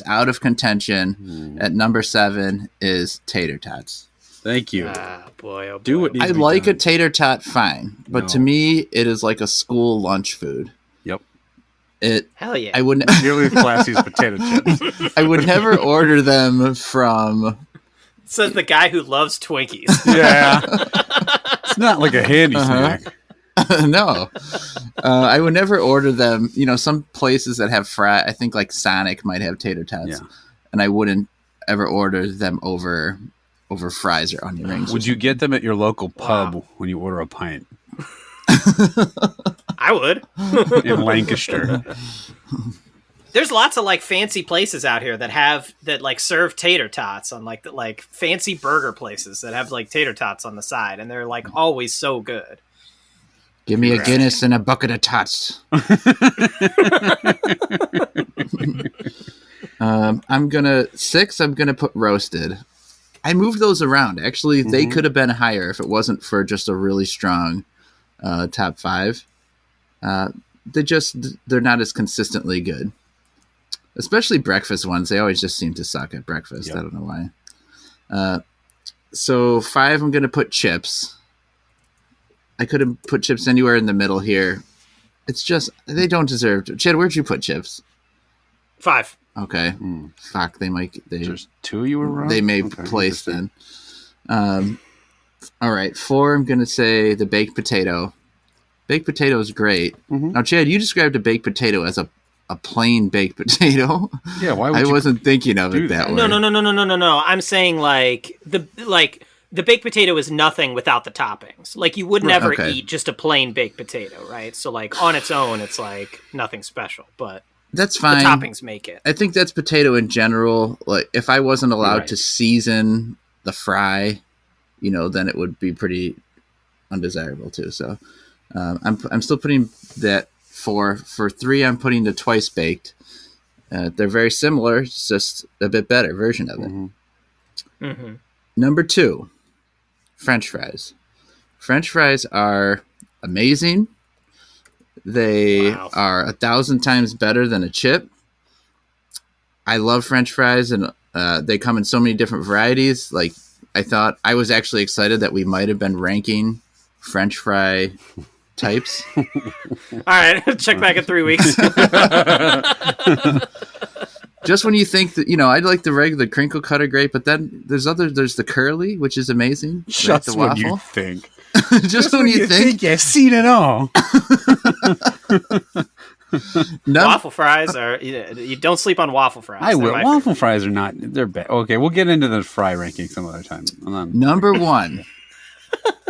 out of contention. At number 7 is tater tots. Thank you. Boy, oh boy. Do what needs to be done. A tater tot fine, but to me it is like a school lunch food. Hell yeah! I wouldn't nearly as classy as potato chips. I would never order them from. Says the guy who loves Twinkies. Yeah, it's not like a handy snack. No, I would never order them. You know, some places that have fry. I think like Sonic might have tater tots, and I wouldn't ever order them over fries or onion rings. Would you get them at your local pub when you order a pint? I would. In Lancaster. There's lots of like fancy places out here that like serve tater tots on like fancy burger places that have like tater tots on the side, and they're like always so good. Give me a Guinness and a bucket of tots. I'm gonna put roasted. I moved those around. Actually, they could have been higher if it wasn't for just a really strong top 5. They're not as consistently good, especially breakfast ones. They always just seem to suck at breakfast. I don't know why. So 5, I'm going to put chips. I could have put chips anywhere in the middle here. It's just, they don't deserve to. Chad, where'd you put chips? 5. Okay. Fuck. Just 2 you were wrong? They may place then. All right. 4, I'm going to say the baked potato. Baked potato is great. Now, Chad, you described a baked potato as a plain baked potato. Yeah, why would I wasn't thinking of it that way. No. I'm saying like the baked potato is nothing without the toppings. Like you would never eat just a plain baked potato, right? So like on its own, it's like nothing special, but that's fine. The toppings make it. I think that's potato in general. Like if I wasn't allowed to season the fry, then it would be pretty undesirable too. So I'm still putting that 4. For 3, I'm putting the twice baked. They're very similar. It's just a bit better version of it. Number 2, French fries. French fries are amazing. They are 1,000 times better than a chip. I love French fries, and they come in so many different varieties. Like I was actually excited that we might have been ranking French fry types. All right, check back in 3 weeks. Just when you think that, I like the regular crinkle cutter grape, but then there's the curly, which is amazing. Just the when you think. Just when you think. You've seen it all. Waffle fries are... You don't sleep on waffle fries. I will. Waffle fries are not... They're bad. Okay, we'll get into the fry ranking some other time. Number 1.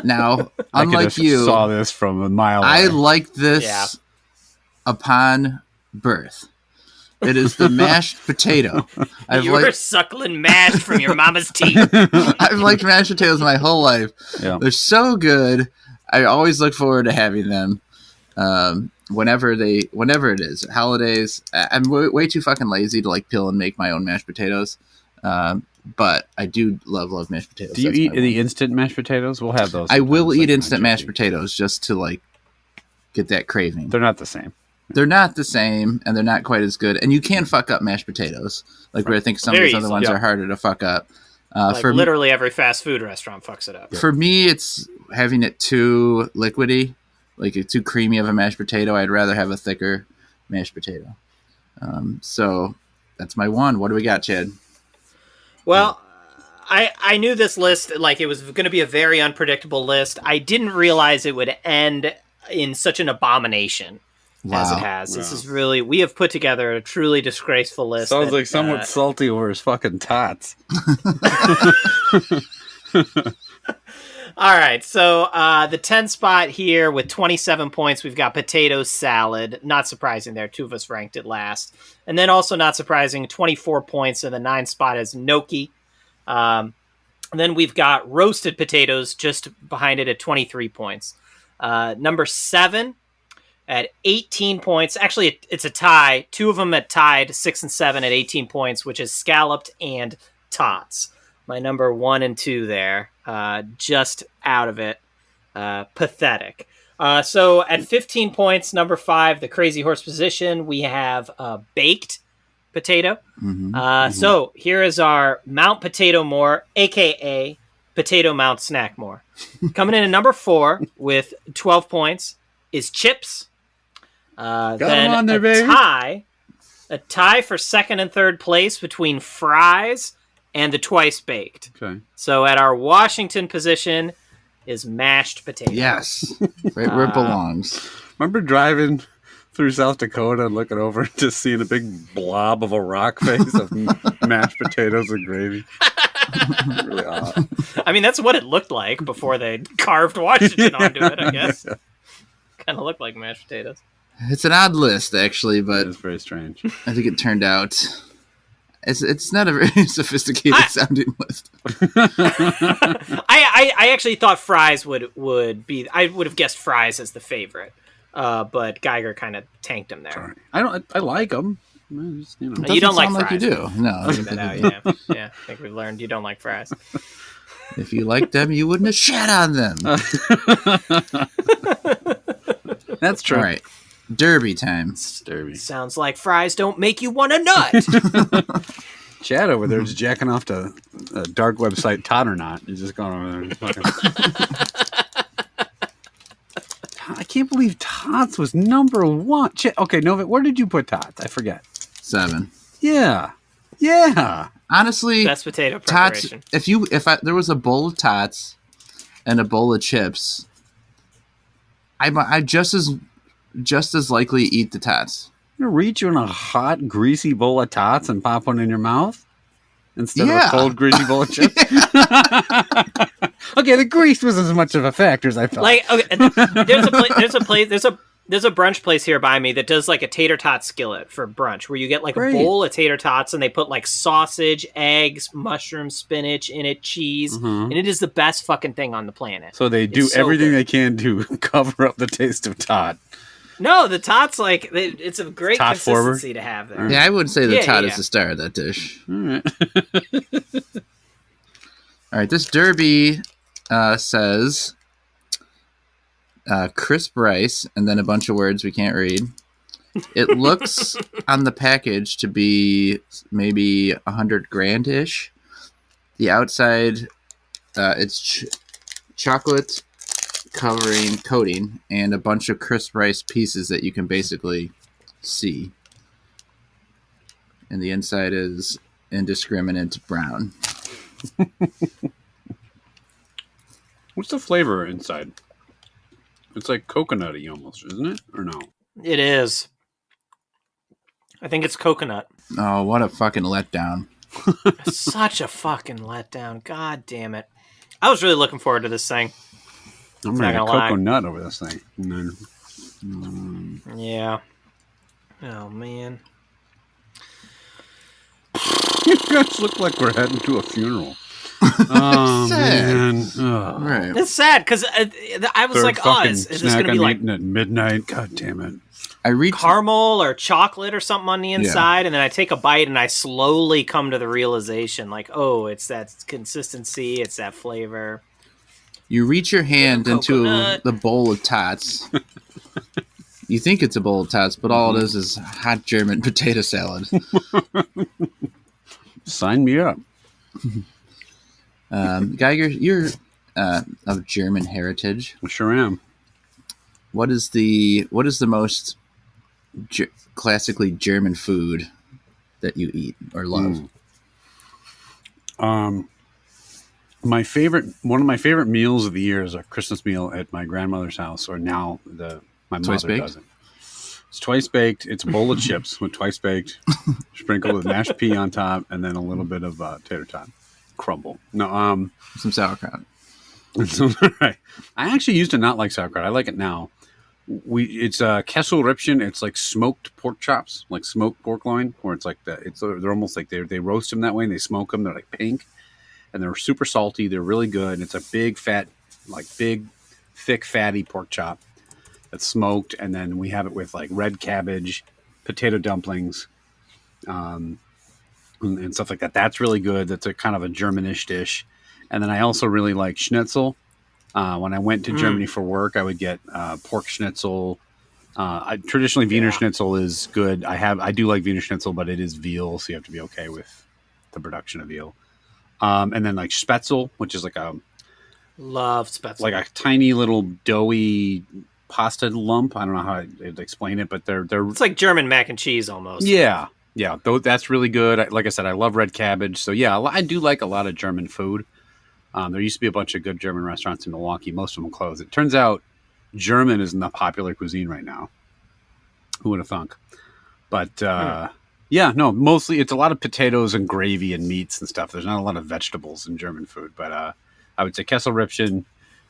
Now, unlike you... saw this from a mile away. I like this upon birth. It is the mashed potato. You were suckling mash from your mama's teeth. I've liked mashed potatoes my whole life. Yeah. They're so good. I always look forward to having them. Whenever it is holidays. I'm way too fucking lazy to like peel and make my own mashed potatoes. But I do love mashed potatoes. Do you eat the instant mashed potatoes? We'll have those. I will eat instant mashed potatoes just to like get that craving. They're not the same. They're not the same, and they're not quite as good. And you can fuck up mashed potatoes, like where I think some of these other ones are harder to fuck up. For literally every fast food restaurant fucks it up. For me, it's having it too liquidy, like it's too creamy of a mashed potato. I'd rather have a thicker mashed potato. So that's my 1. What do we got, Chad? Well, I knew this list, like it was going to be a very unpredictable list. I didn't realize it would end in such an abomination. As it has. This is really... We have put together a truly disgraceful list. Sounds like someone's salty over his fucking tots. All right, so the 10 spot here with 27 points, we've got potato salad. Not surprising there. 2 of us ranked it last. And then also not surprising, 24 points in the 9 spot is gnocchi. And then we've got roasted potatoes just behind it at 23 points. Number 7... at 18 points. Actually, it's a tie. 2 of them at tied, 6 and 7 at 18 points, which is scalloped and tots. My number 1 and 2 there. Just out of it. Pathetic. So at 15 points, number 5, the Crazy Horse position, we have baked potato. So here is our Mount Potatomore, a.k.a. Potato Mount Snackmore. Coming in at number 4 with 12 points is chips. Then on there, a tie for 2nd and 3rd place between fries and the twice baked. Okay. So at our Washington position is mashed potato. Yes, right where it belongs. Remember driving through South Dakota and looking over and just seeing a big blob of a rock face of mashed potatoes and gravy? Really odd. I mean, that's what it looked like before they carved Washington onto it, I guess. Kind of looked like mashed potatoes. It's an odd list, actually, but it's very strange. I think it turned out it's not a very sophisticated sounding list. I actually thought fries would be. I would have guessed fries as the favorite, but Geiger kind of tanked him there. Sorry. I like them. Just, you don't like fries. Like you do. No. Yeah. I think we've learned you don't like fries. If you liked them, you wouldn't have shat on them. That's true. All right. Derby time. Derby. Sounds like fries don't make you want a nut. Chad over there is jacking off to a dark website, Tot or Not. He's just going over there. And fucking... I can't believe Tots was number 1. Okay, Nova, where did you put Tots? I forget. 7. Yeah. Honestly, best potato preparation. Tots. If there was a bowl of Tots and a bowl of chips, I just as likely eat the Tots. You're gonna reach you in a hot, greasy bowl of Tots and pop one in your mouth instead of a cold, greasy bowl of chips. Okay, the grease was as much of a factor as I thought. Like, okay, there's a brunch place here by me that does like a tater tot skillet for brunch, where you get like a bowl of tater tots and they put like sausage, eggs, mushrooms, spinach in it, cheese, and it is the best fucking thing on the planet. So they do everything they can to cover up the taste of tot. No, the tot's like, it's a great consistency to have there. Yeah, I would say the tot is the star of that dish. All right. All right, this Derby says crisp rice, and then a bunch of words we can't read. It looks on the package to be maybe $100,000-ish. The outside, it's chocolate coating and a bunch of crisp rice pieces that you can basically see. And the inside is indiscriminate brown. What's the flavor inside? It's like coconutty almost, isn't it? Or no? It is. I think it's coconut. Oh, what a fucking letdown. Such a fucking letdown. God damn it. I was really looking forward to this thing. I'm ready to coconut over this thing. Yeah. Oh, man. You guys look like we're heading to a funeral. Oh, man. Oh. Right. It's sad because I was like, oh, is this going to be like at midnight? God damn it. I reach caramel or chocolate or something on the inside, and then I take a bite and I slowly come to the realization, like, oh, it's that consistency, it's that flavor. You reach your hand into the bowl of tots. You think it's a bowl of tots, but all it is hot German potato salad. Sign me up. Geiger, you're of German heritage. I sure am. What is the most classically German food that you eat or love? One of my favorite meals of the year is a Christmas meal at my grandmother's house, or now my mother does it. It's twice baked. It's a bowl of chips with twice baked, sprinkled with mashed pea on top, and then a little bit of tater tot crumble. No, some sauerkraut. Right. I actually used to not like sauerkraut. I like it now. It's Kesselrippchen. It's like smoked pork chops, like smoked pork loin, where it's like they're almost like they roast them that way and they smoke them. They're like pink, and they're super salty. They're really good. It's a big thick fatty pork chop that's smoked, and then we have it with like red cabbage, potato dumplings, and stuff like that. That's really good. That's a kind of a Germanish dish. And then I also really like schnitzel. When I went to Germany for work, I would get pork schnitzel. Traditionally, Wiener Schnitzel is good. I do like Wiener Schnitzel, but it is veal, so you have to be okay with the production of veal. And then like Spätzle, which is love Spätzle, like a tiny little doughy pasta lump. I don't know how to explain it, but they're it's like German mac and cheese almost. Yeah. That's really good. Like I said, I love red cabbage. So yeah, I do like a lot of German food. There used to be a bunch of good German restaurants in Milwaukee. Most of them closed. It turns out German isn't the popular cuisine right now. Who would have thunk? But mostly it's a lot of potatoes and gravy and meats and stuff. There's not a lot of vegetables in German food. But I would say Kesselrippchen,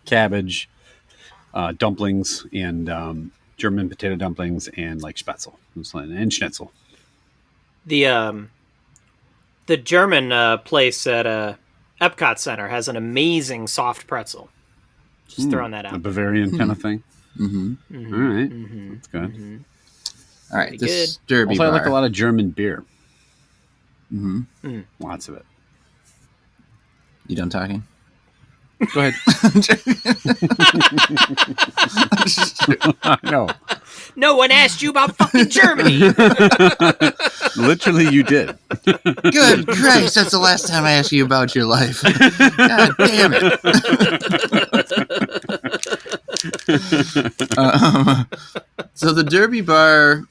cabbage, dumplings, and German potato dumplings, and like Spätzle and Schnitzel. The German place at Epcot Center has an amazing soft pretzel. Just throwing that out. A Bavarian kind of thing. Mm-hmm. All right. That's good. Mm-hmm. All right. Pretty this good. derby also, bar. I like a lot of German beer. Mm-hmm. Lots of it. You done talking? Go ahead. No. No one asked you about fucking Germany. Literally, you did. Good Christ, that's the last time I asked you about your life. God damn it. So the Derby Bar...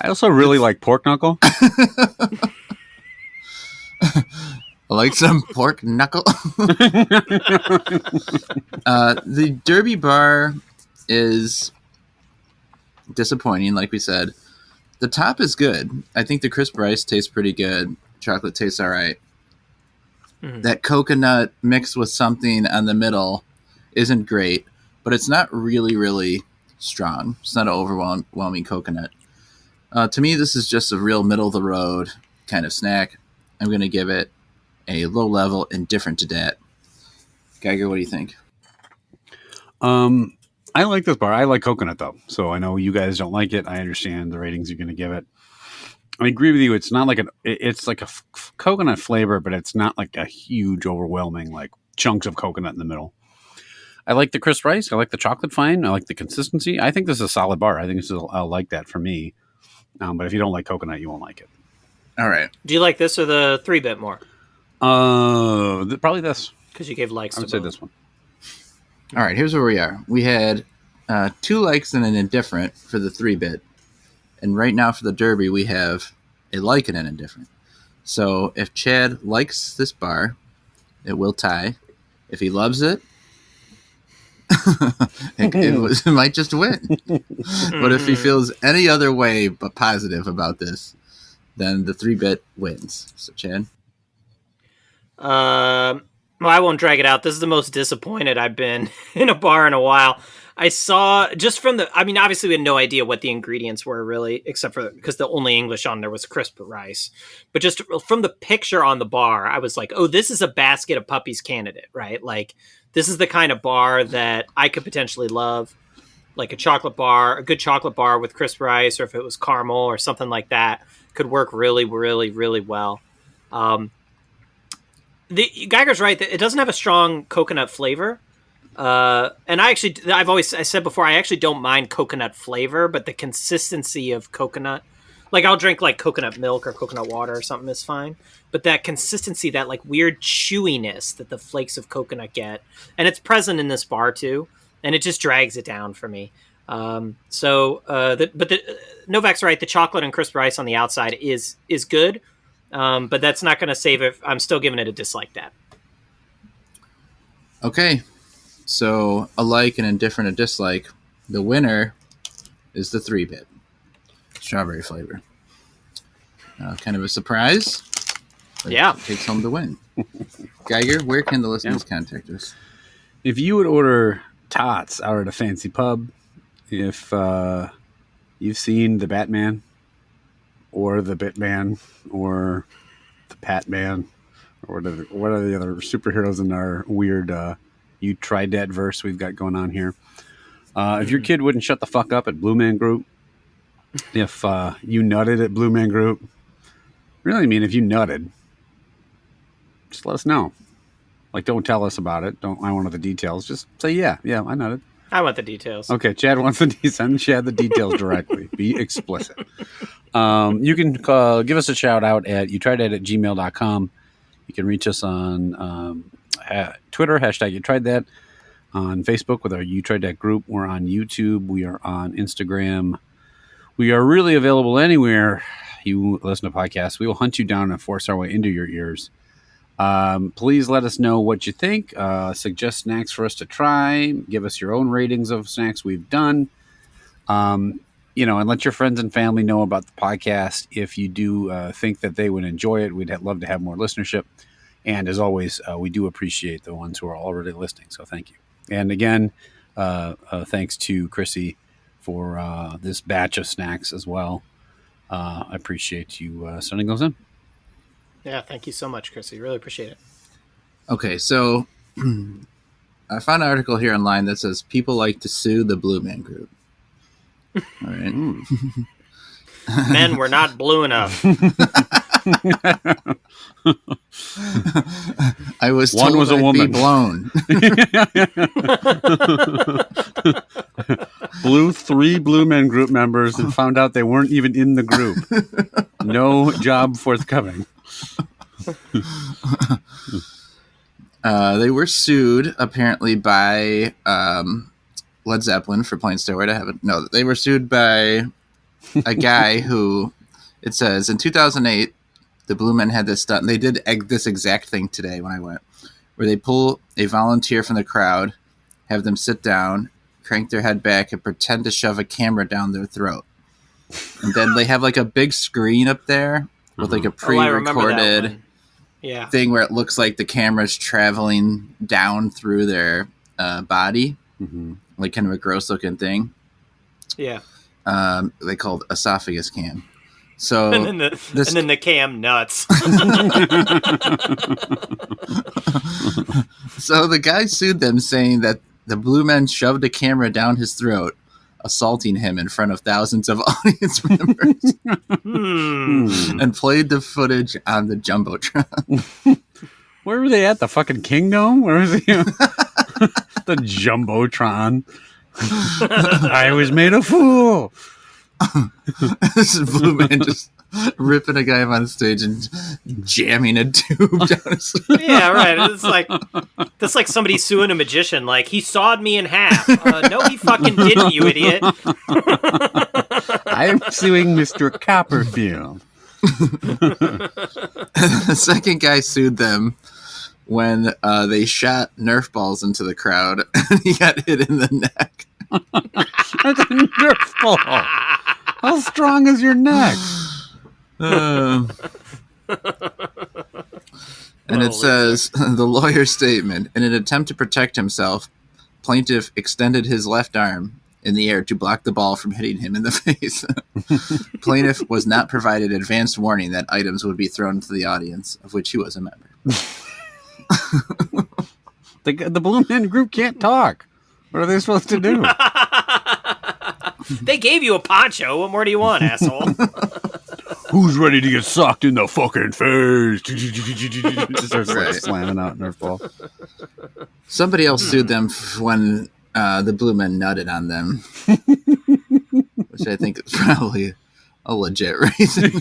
I also really like pork knuckle. I like some pork knuckle. The Derby Bar is disappointing, like we said. The top is good. I think the crisp rice tastes pretty good. Chocolate tastes all right. That coconut mixed with something on the middle isn't great, but it's not really, really strong. It's not an overwhelming coconut. To me, this is just a real middle-of-the-road kind of snack. I'm going to give it a low-level indifferent to that. Geiger, what do you think? I like this bar. I like coconut, though. So I know you guys don't like it. I understand the ratings you're going to give it. I agree with you. It's not like it's like a coconut flavor, but it's not like a huge, overwhelming, like chunks of coconut in the middle. I like the crisp rice. I like the chocolate fine. I like the consistency. I think this is a solid bar. I think this is like that for me. But if you don't like coconut, you won't like it. All right. Do you like this or the 3-bit more? Probably this. Because you gave likes to both. I would say this one. All right, here's where we are. We had 2 likes and an indifferent for the 3-bit. And right now for the Derby, we have a like and an indifferent. So if Chad likes this bar, it will tie. If he loves it, it might just win. But if he feels any other way but positive about this, then the 3-bit wins. So, Chad? Well, I won't drag it out. This is the most disappointed I've been in a bar in a while. I saw just from obviously we had no idea what the ingredients were really, except for because the only English on there was crisp rice. But just from the picture on the bar, I was like, oh, this is a basket of puppies candidate, right? Like, this is the kind of bar that I could potentially love, like a good chocolate bar with crisp rice, or if it was caramel or something like that, could work really, really, really well. Geiger's right that it doesn't have a strong coconut flavor. And I said before, I actually don't mind coconut flavor, but the consistency of coconut, like I'll drink like coconut milk or coconut water or something is fine. But that consistency, that like weird chewiness that the flakes of coconut get, and it's present in this bar too, and it just drags it down for me. Novak's right. The chocolate and crisp rice on the outside is good. But that's not going to save it. I'm still giving it a dislike, Dad. Okay. So, a like and indifferent a dislike. The winner is the 3-bit. Strawberry flavor. Kind of a surprise. Yeah. Takes home the win. Geiger, where can the listeners contact us? If you would order tots out at a fancy pub, if you've seen the Batman, or the Bitman, or the Patman, or what are the other superheroes in our weird You Tried Dat verse we've got going on here. If your kid wouldn't shut the fuck up at Blue Man Group, if you nutted at Blue Man Group, really, I mean, if you nutted, just let us know. Like, don't tell us about it. I want the details. Just say, yeah, I nutted. I want the details. Okay, Chad wants send Chad the details directly. Be explicit. You can give us a shout out at youtrieddat@gmail.com. You can reach us on Twitter, # You Tried That. On Facebook with our You Tried That group. We're on YouTube. We are on Instagram. We are really available anywhere you listen to podcasts. We will hunt you down and force our way into your ears. Please let us know what you think. Suggest snacks for us to try. Give us your own ratings of snacks we've done. And let your friends and family know about the podcast. If you do think that they would enjoy it, we'd love to have more listenership. And as always, we do appreciate the ones who are already listening. So thank you. And again, thanks to Chrissy for this batch of snacks as well. I appreciate you sending those in. Yeah, thank you so much, Chrissy. Really appreciate it. Okay, so I found an article here online that says people like to sue the Blue Man Group. All right. Men were not blue enough. I was One told was a I'd woman. Be blown. Blew 3 Blue Man Group members and found out they weren't even in the group. No job forthcoming. They were sued apparently by Led Zeppelin for playing Stairway to Heaven. No, they were sued by a guy who, it says, in 2008, the Blue Men had this stunt. They did this exact thing today when I went, where they pull a volunteer from the crowd, have them sit down, crank their head back, and pretend to shove a camera down their throat. And then they have like a big screen up there with like a pre-recorded thing where it looks like the camera's traveling down through their body, like kind of a gross looking thing. Yeah. They called esophagus cam. So and then the cam nuts. So the guy sued them, saying that the Blue Men shoved a camera down his throat, assaulting him in front of thousands of audience members, and played the footage on the Jumbotron. Where were they at? The fucking Kingdom? Where was he? The Jumbotron. I was made a fool. This is Blue Man just ripping a guy up on stage and jamming a tube down his throat. Yeah, right. That's like somebody suing a magician. Like, he sawed me in half. No, he fucking didn't, you idiot. I'm suing Mr. Copperfield. The second guy sued them when they shot Nerf balls into the crowd and he got hit in the neck. That's a Nerf ball. How strong is your neck? And it says, the lawyer's statement, in an attempt to protect himself, plaintiff extended his left arm in the air to block the ball from hitting him in the face. Plaintiff was not provided advanced warning that items would be thrown into the audience, of which he was a member. The Blue Man Group can't talk. What are they supposed to do? They gave you a poncho. What more do you want, asshole? Who's ready to get socked in the fucking face? Just starts like slamming out Nerf ball. Somebody else sued them when the Blue Men nutted on them, which I think is probably a legit reason.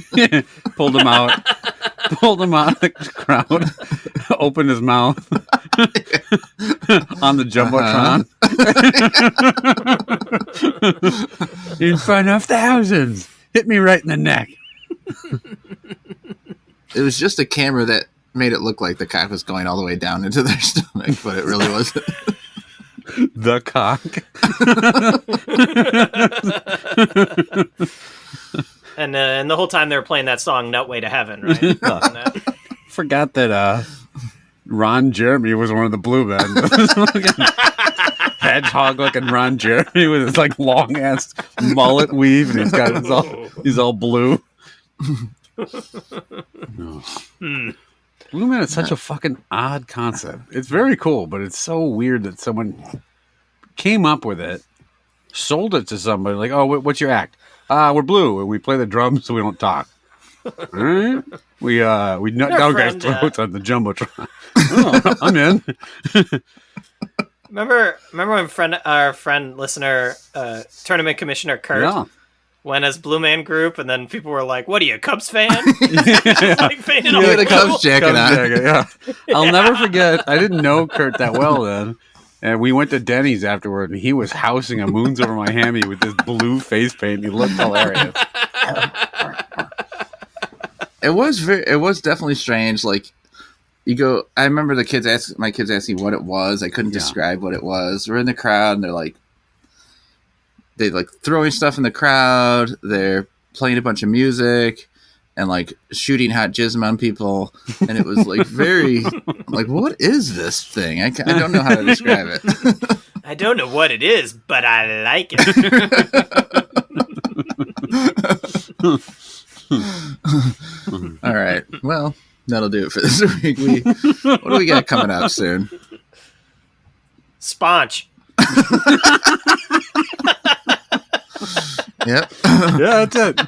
Pulled him out of the crowd, opened his mouth on the Jumbotron. In front of thousands. Hit me right in the neck. It was just a camera that made it look like the cock was going all the way down into their stomach, but it really wasn't. The cock. And the whole time they were playing that song "Nutway to Heaven," right? Forgot that Ron Jeremy was one of the Blue Men. Hedgehog-looking Ron Jeremy with his like long ass mullet weave, and he's all blue. No. Blue Man is such a fucking odd concept. It's very cool, but it's so weird that someone came up with it, sold it to somebody. Like, oh, what's your act? We're blue, and we play the drums so we don't talk. All right? We nut down guys' throats on the Jumbotron. Oh, I'm in. Remember when our friend listener, tournament commissioner Kurt went as Blue Man Group, and then people were like, "What are you, a Cubs fan?" Like, painted all the Cubs jacket on. Yeah. I'll never forget. I didn't know Kurt that well then, and we went to Denny's afterward, and he was housing a Moons Over My Hammy with this blue face paint. He looked hilarious. It was definitely strange. Like, you go. I remember my kids asking what it was. I couldn't describe what it was. We're in the crowd, and they like throwing stuff in the crowd. They're playing a bunch of music and like shooting hot jism on people. And it was like very like, what is this thing? I don't know how to describe it. I don't know what it is, but I like it. All right. Well, that'll do it for this week. What do we got coming up soon? Sponge. Yep. Yeah, that's it.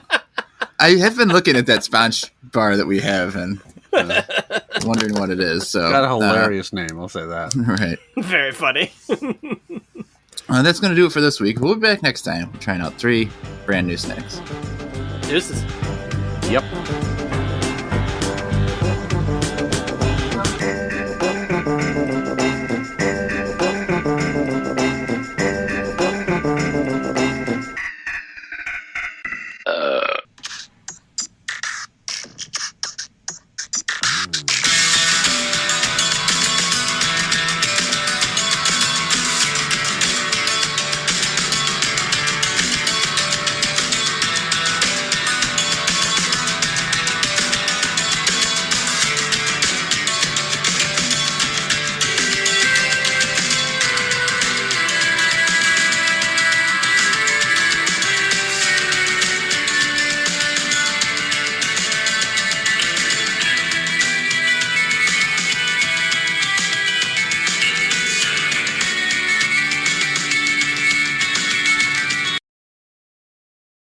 I have been looking at that sponge bar that we have and wondering what it is. So got a hilarious name, I'll say that. Right. Very funny. That's going to do it for this week. We'll be back next time trying out 3 brand new snacks. Deuces. Yep.